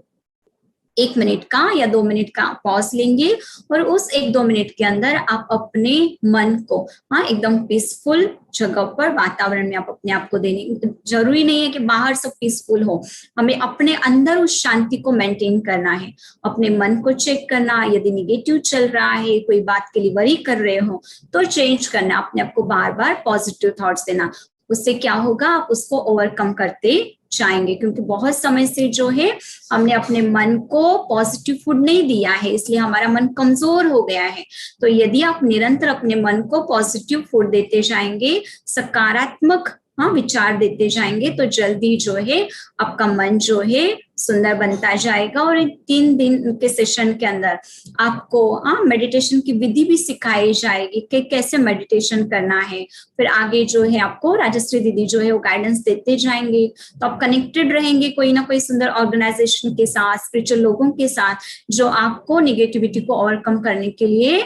1 मिनट का या 2 मिनट का पॉज लेंगे, और उस 1-2 मिनट के अंदर आप अपने मन को एकदम पीसफुल जगह पर, वातावरण में आप अपने आप को देने, जरूरी नहीं है कि बाहर सब पीसफुल हो, हमें अपने अंदर उस शांति को मेंटेन करना है, अपने मन को चेक करना, यदि निगेटिव चल रहा है, कोई बात के लिए वरी कर रहे हो तो चेंज करना, अपने आप को बार बार पॉजिटिव थॉट्स देना। उससे क्या होगा, आप उसको ओवरकम करते जाएंगे, क्योंकि बहुत समय से जो है हमने अपने मन को पॉजिटिव फूड नहीं दिया है, इसलिए हमारा मन कमजोर हो गया है। तो यदि आप निरंतर अपने मन को पॉजिटिव फूड देते जाएंगे, सकारात्मक विचार देते जाएंगे, तो जल्दी जो है आपका मन जो है सुंदर बनता जाएगा। और 3 दिन के सेशन के अंदर आपको मेडिटेशन की विधि भी सिखाई जाएगी कि कैसे मेडिटेशन करना है। फिर आगे जो है आपको राजश्री दीदी जो है वो गाइडेंस देते जाएंगे, तो आप कनेक्टेड रहेंगे कोई ना कोई सुंदर ऑर्गेनाइजेशन के साथ, स्पिरिचुअल लोगों के साथ, जो आपको निगेटिविटी को ओवरकम करने के लिए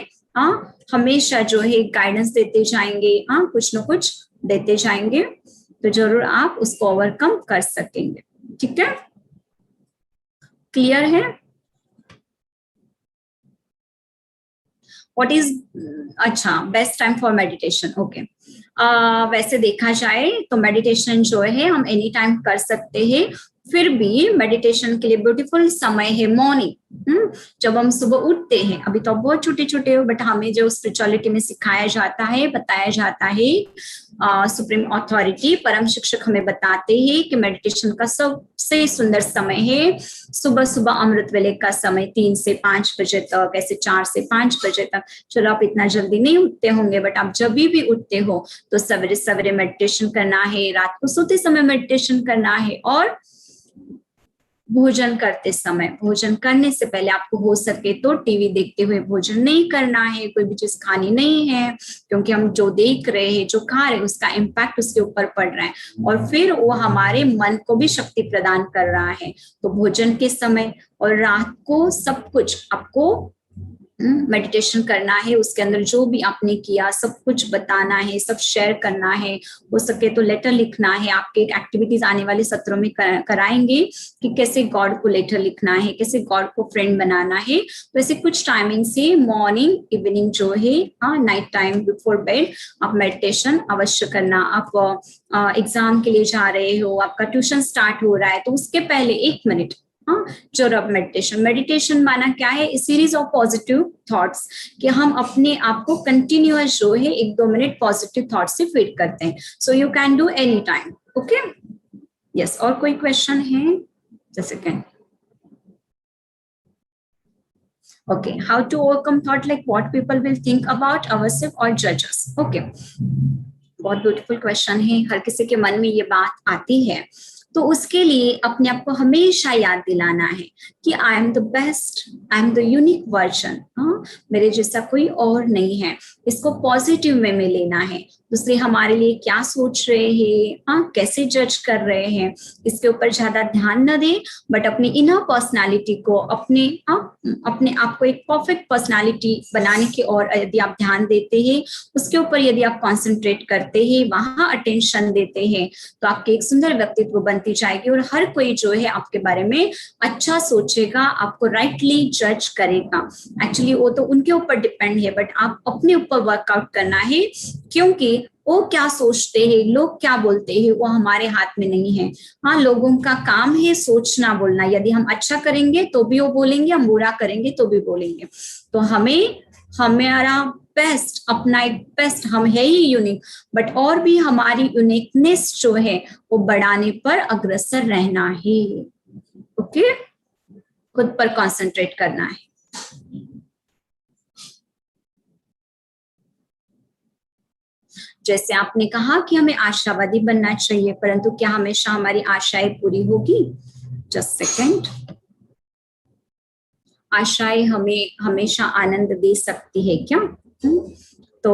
हमेशा जो है गाइडेंस देते जाएंगे, कुछ ना कुछ देते जाएंगे, तो जरूर आप उसको ओवरकम कर सकेंगे। ठीक है, क्लियर है? व्हाट इज, अच्छा, best time for meditation, okay. वैसे देखा जाए तो मेडिटेशन जो है हम एनी टाइम कर सकते हैं, फिर भी मेडिटेशन के लिए ब्यूटीफुल समय है मॉर्निंग, जब हम सुबह उठते हैं। अभी तो बहुत छोटे छोटे हो, बट हमें जो स्पिरिचुअलिटी में सिखाया जाता है, बताया जाता है, सुप्रीम अथॉरिटी परम शिक्षक हमें बताते हैं कि मेडिटेशन का सबसे सुंदर समय है सुबह सुबह अमृत वेले का समय, 3 से 5 बजे तक, ऐसे 4 से 5 बजे तक। चलो आप इतना जल्दी नहीं उठते होंगे, बट आप जब भी उठते हो तो सवेरे सवेरे मेडिटेशन करना है, रात को सोते समय मेडिटेशन करना है, और भोजन करते समय, भोजन करने से पहले आपको हो सके तो टीवी देखते हुए भोजन नहीं करना है, कोई भी चीज खानी नहीं है, क्योंकि हम जो देख रहे हैं, जो खा रहे हैं, उसका इम्पैक्ट उसके ऊपर पड़ रहा है, और फिर वो हमारे मन को भी शक्ति प्रदान कर रहा है। तो भोजन के समय और रात को सब कुछ आपको मेडिटेशन करना है, उसके अंदर जो भी आपने किया सब कुछ बताना है, सब शेयर करना है, हो सके तो लेटर लिखना है। आपके एक्टिविटीज आने वाले सत्रों में कराएंगे कि कैसे गॉड को लेटर लिखना है, कैसे गॉड को फ्रेंड बनाना है। तो ऐसे कुछ टाइमिंग से मॉर्निंग, इवनिंग जो है, नाइट टाइम बिफोर बेड आप मेडिटेशन अवश्य करना। आप एग्जाम के लिए जा रहे हो, आपका ट्यूशन स्टार्ट हो रहा है, तो उसके पहले 1 मिनट जरूर आप मेडिटेशन माना क्या है, सीरीज ऑफ पॉजिटिव थॉट्स, कि हम अपने आप को कंटिन्यूअस जो है 1-2 मिनट पॉजिटिव थॉट से फीड करते हैं। So you can do any time, okay. Yes, और कोई क्वेश्चन है? Just second. Okay, how to overcome thought like what people will think about ourself और जज अस। ओके, बहुत ब्यूटीफुल क्वेश्चन है, हर किसी के मन में ये बात आती है। तो उसके लिए अपने आप को हमेशा याद दिलाना है कि I am the best, I am the unique version, मेरे जैसा कोई और नहीं है। इसको पॉजिटिव वे में लेना है। दूसरे हमारे लिए क्या सोच रहे हैं, कैसे जज कर रहे हैं, इसके ऊपर ज्यादा ध्यान न दें, बट अपनी इनर पर्सनालिटी को, अपने आप को एक परफेक्ट पर्सनालिटी बनाने की ओर यदि आप ध्यान देते हैं, उसके ऊपर यदि आप कॉन्सेंट्रेट करते हैं, वहां अटेंशन देते हैं, तो आपके एक सुंदर व्यक्तित्व बनते बढ़ती जाएगी और हर कोई जो है आपके बारे में अच्छा सोचेगा, आपको राइटली जज करेगा। एक्चुअली वो तो उनके ऊपर डिपेंड है, बट आप अपने ऊपर वर्कआउट करना है, क्योंकि वो क्या सोचते हैं, लोग क्या बोलते हैं, वो हमारे हाथ में नहीं है। हाँ, लोगों का काम है सोचना बोलना, यदि हम अच्छा करेंगे तो भी वो बोलेंगे, हम बुरा करेंगे तो भी बोलेंगे। तो हमें हमारा बेस्ट, अपना एक बेस्ट, हम है ही यूनिक, बट और भी हमारी यूनिकनेस जो है वो बढ़ाने पर अग्रसर रहना है। ओके, खुद पर कंसंट्रेट करना है। जैसे आपने कहा कि हमें आशावादी बनना चाहिए, परंतु क्या हमेशा हमारी आशाएं पूरी होगी? Just second. आशाएं हमें हमेशा आनंद दे सकती है क्या? तो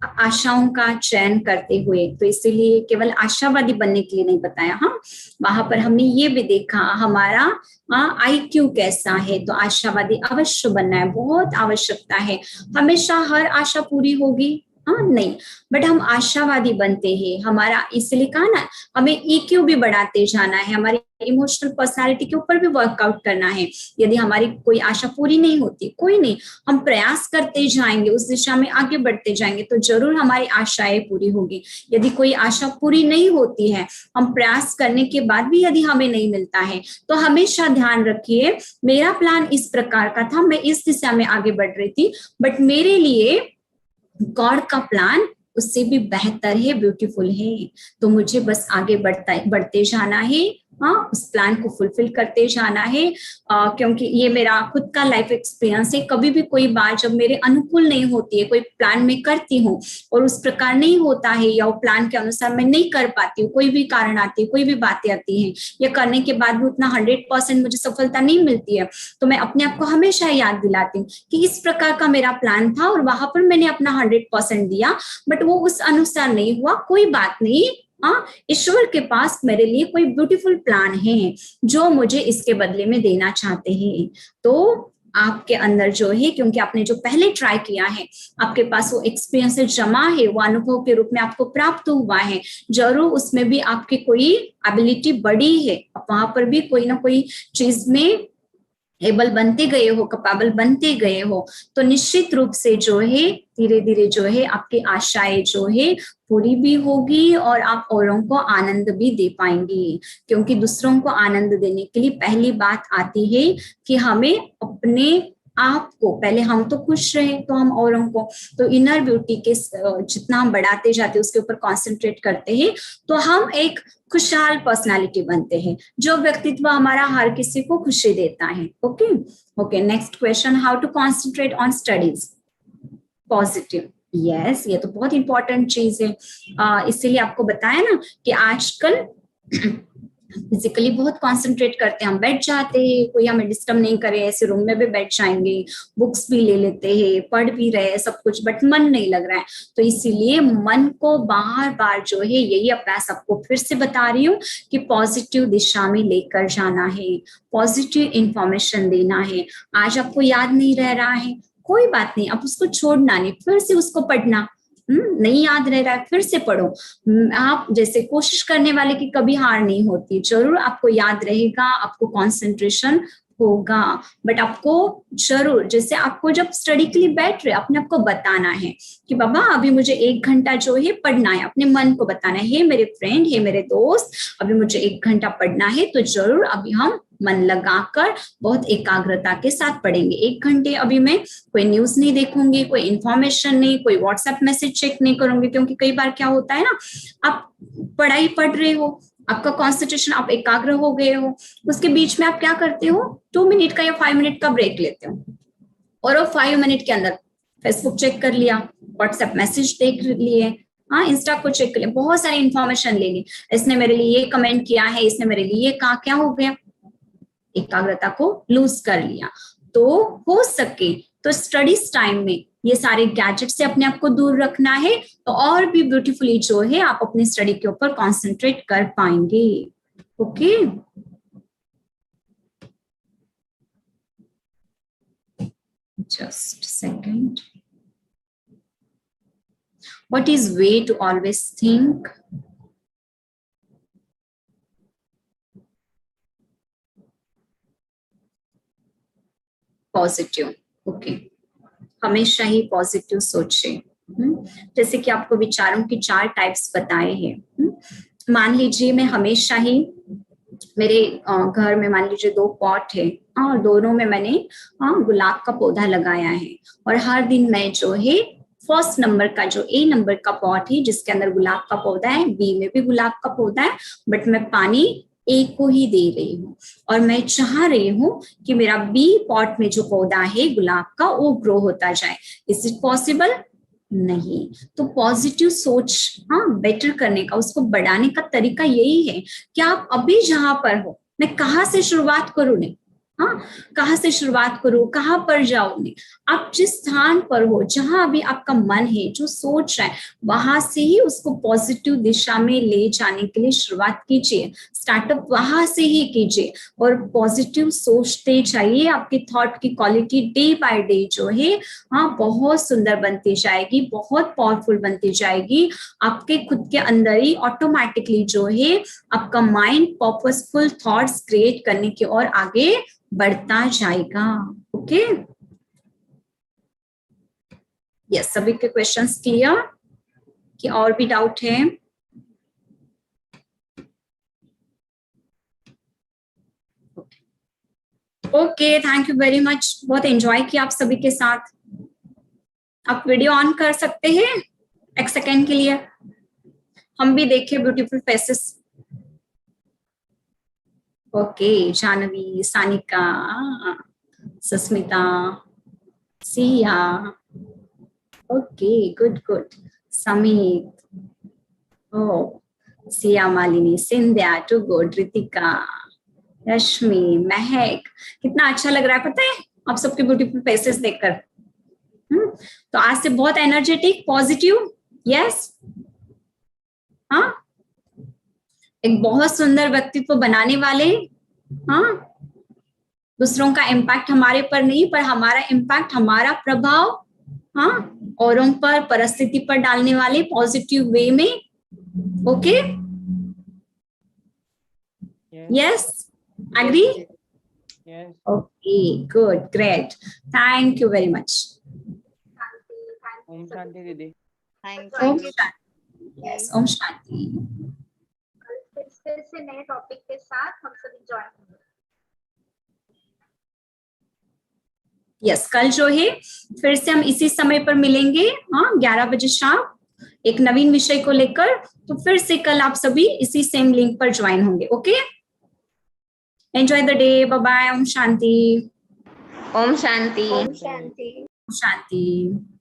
आशाओं का चयन करते हुए, तो इसीलिए केवल आशावादी बनने के लिए नहीं बताया, हाँ, वहां पर हमने ये भी देखा हमारा IQ कैसा है। तो आशावादी अवश्य बनना है, बहुत आवश्यकता है। हमेशा हर आशा पूरी होगी? हाँ, नहीं, बट हम आशावादी बनते हैं। हमारा इसलिए कहा ना, हमें EQ भी बढ़ाते जाना है, हमारी इमोशनल पर्सनालिटी के ऊपर भी वर्कआउट करना है। यदि हमारी कोई आशा पूरी नहीं होती, कोई नहीं, हम प्रयास करते जाएंगे, उस दिशा में आगे बढ़ते जाएंगे, तो जरूर हमारी आशाएं पूरी होगी। यदि कोई आशा पूरी नहीं होती है, हम प्रयास करने के बाद भी यदि हमें नहीं मिलता है, तो हमेशा ध्यान रखिए, मेरा प्लान इस प्रकार का था, मैं इस दिशा में आगे बढ़ रही थी, बट मेरे लिए गॉड का प्लान उससे भी बेहतर है, ब्यूटीफुल है। तो मुझे बस आगे बढ़ते जाना है, हाँ, उस प्लान को फुलफिल करते जाना है। क्योंकि ये मेरा खुद का लाइफ एक्सपीरियंस है। कभी भी कोई बात जब मेरे अनुकूल नहीं होती है, कोई प्लान में करती हूँ और उस प्रकार नहीं होता है, या वो प्लान के अनुसार मैं नहीं कर पाती हूँ, कोई भी कारण आती है, कोई भी बातें आती हैं, या करने के बाद भी उतना 100% मुझे सफलता नहीं मिलती है, तो मैं अपने आप को हमेशा याद दिलाती हूँ कि इस प्रकार का मेरा प्लान था और वहां पर मैंने अपना 100% दिया, बट वो उस अनुसार नहीं हुआ, कोई बात नहीं। ईश्वर के पास मेरे लिए कोई ब्यूटीफुल प्लान है जो मुझे इसके बदले में देना चाहते हैं। तो आपके अंदर जो है, क्योंकि आपने जो पहले ट्राई किया है, आपके पास वो एक्सपीरियंस जमा है, वो अनुभव के रूप में आपको प्राप्त हुआ है, जरूर उसमें भी आपकी कोई एबिलिटी बढ़ी है, वहां पर भी कोई ना कोई चीज में एबल बनते गए हो, कैपेबल बनते गए हो, तो निश्चित रूप से जो है धीरे धीरे जो है आपकी आशाएं जो है पूरी भी होगी और आप औरों को आनंद भी दे पाएंगे। क्योंकि दूसरों को आनंद देने के लिए पहली बात आती है कि हमें अपने आपको पहले, हम तो खुश रहे तो हम औरों को, तो इनर ब्यूटी के जितना हम बढ़ाते जाते उसके ऊपर कॉन्सेंट्रेट करते हैं, तो हम एक खुशहाल पर्सनालिटी बनते हैं, जो व्यक्तित्व हमारा हर किसी को खुशी देता है। Okay, next question, how to concentrate on studies? Positive, yes, ये तो बहुत इंपॉर्टेंट चीज है। इसीलिए आपको बताया ना कि आजकल फिजिकली बहुत कंसंट्रेट करते हैं, हम बैठ जाते हैं, कोई हमें डिस्टर्ब नहीं करे, ऐसे रूम में भी बैठ जाएंगे, बुक्स भी ले लेते हैं, पढ़ भी रहे सब कुछ, बट मन नहीं लग रहा है। तो इसीलिए मन को बार बार जो है, यही अभ्यास आपको फिर से बता रही हूँ कि पॉजिटिव दिशा में लेकर जाना है, पॉजिटिव इंफॉर्मेशन देना है। आज आपको याद नहीं रह रहा है, कोई बात नहीं, आप उसको छोड़ना नहीं, फिर से उसको पढ़ना। नहीं याद रह रहा है, फिर से पढ़ो। आप जैसे कोशिश करने वाले की कभी हार नहीं होती, जरूर आपको याद रहेगा, आपको कंसंट्रेशन होगा, बट आपको जरूर, जैसे आपको जब स्टडी के लिए बैठ रहे, अपने आपको बताना है कि बाबा अभी मुझे 1 घंटा जो है पढ़ना है, अपने मन को बताना है, मेरे फ्रेंड है, मेरे दोस्त, अभी मुझे 1 घंटा पढ़ना है, तो जरूर अभी हम मन लगाकर बहुत एकाग्रता के साथ पढ़ेंगे। 1 घंटे अभी मैं कोई न्यूज नहीं देखूंगी, कोई इंफॉर्मेशन नहीं, कोई व्हाट्सएप मैसेज चेक नहीं करूंगी, क्योंकि कई बार क्या होता है ना, आप पढ़ाई पढ़ रहे हो, आपका कॉन्सेंट्रेशन, आप एकाग्र हो गए हो, उसके बीच में आप क्या करते हो, 2 मिनट का या 5 मिनट का ब्रेक लेते हो, और वो 5 मिनट के अंदर फेसबुक चेक कर लिया, व्हाट्सएप मैसेज देख लिए, हाँ, इंस्टा को चेक कर लिया, बहुत सारी इंफॉर्मेशन ले ली, इसने मेरे लिए ये कमेंट किया है, इसने मेरे लिए ये कहा, क्या हो गया, एकाग्रता को लूज कर लिया। तो हो सके तो स्टडीज टाइम में ये सारे गैजेट से अपने आप को दूर रखना है, तो और भी ब्यूटीफुली जो है आप अपनी स्टडी के ऊपर कंसंट्रेट कर पाएंगे। Okay, just a second. What is way to always think? Positive, okay, हमेशा ही पॉजिटिव सोचे। जैसे कि आपको विचारों की 4 टाइप्स बताए हैं। मान लीजिए मैं हमेशा ही मेरे घर में मान लीजिए 2 पॉट है और दोनों में मैंने गुलाब का पौधा लगाया है, और हर दिन मैं जो है फर्स्ट नंबर का जो ए नंबर का पॉट है जिसके अंदर गुलाब का पौधा है, बी में भी गुलाब का पौधा है, बट मैं पानी ए को ही दे रही हूँ, और मैं चाह रही हूँ कि मेरा बी पॉट में जो पौधा है गुलाब का वो ग्रो होता जाए। Is it possible? नहीं। तो पॉजिटिव सोच, बेटर करने का, उसको बढ़ाने का तरीका यही है कि आप अभी जहां पर हो, मैं कहाँ से शुरुआत करूं, नहीं, कहाँ से शुरुआत करूं, कहाँ पर जाऊं, नहीं, आप जिस स्थान पर हो, जहां अभी आपका मन है, जो सोच रहा है, वहां से ही उसको पॉजिटिव दिशा में ले जाने के लिए शुरुआत कीजिए। स्टार्टअप वहां से ही कीजिए और पॉजिटिव सोचते जाइए। आपकी थॉट की क्वालिटी डे बाय डे जो है बहुत सुंदर बनती जाएगी, बहुत पावरफुल बनती जाएगी। आपके खुद के अंदर ही ऑटोमेटिकली जो है आपका माइंड पर्पसफुल थॉट्स क्रिएट करने की ओर आगे बढ़ता जाएगा। ओके, यस, सभी के क्वेश्चंस क्लियर कि और भी डाउट है? Okay, thank you very much, बहुत एंजॉय किया आप सभी के साथ। आप वीडियो ऑन कर सकते हैं 1 सेकेंड के लिए, हम भी देखें beautiful faces. Okay, Janvi, Sanika, Susmita, Siya, okay, good good, Sameet, ओ, सिया, मालिनी, सिंध्या, टू गुड, रितिका, रश्मि, महक, कितना अच्छा लग रहा है पता है आप सबके ब्यूटीफुल फेसेस देखकर। तो आज से बहुत एनर्जेटिक, पॉजिटिव, यस, हाँ, एक बहुत सुंदर व्यक्तित्व बनाने वाले, हाँ, दूसरों का इम्पैक्ट हमारे पर नहीं पर हमारा इम्पैक्ट, हमारा प्रभाव, हाँ, औरों पर, परिस्थिति पर डालने वाले पॉजिटिव वे में। Okay, yes, agree? Yes. Okay, good, great. Thank you very much. Om Shanti Didi. Om Shanti. Yes, Om Shanti. फिर से नए टॉपिक के साथ हम सभी ज्वाइन होंगे। यस, कल जो है फिर से हम इसी समय पर मिलेंगे, 11 बजे शाम, एक नवीन विषय को लेकर। तो फिर से कल आप सभी इसी सेम लिंक पर ज्वाइन होंगे। Okay, enjoy the day, bye bye, ओम शांति। ओम शांति। ओम शांति। शांति।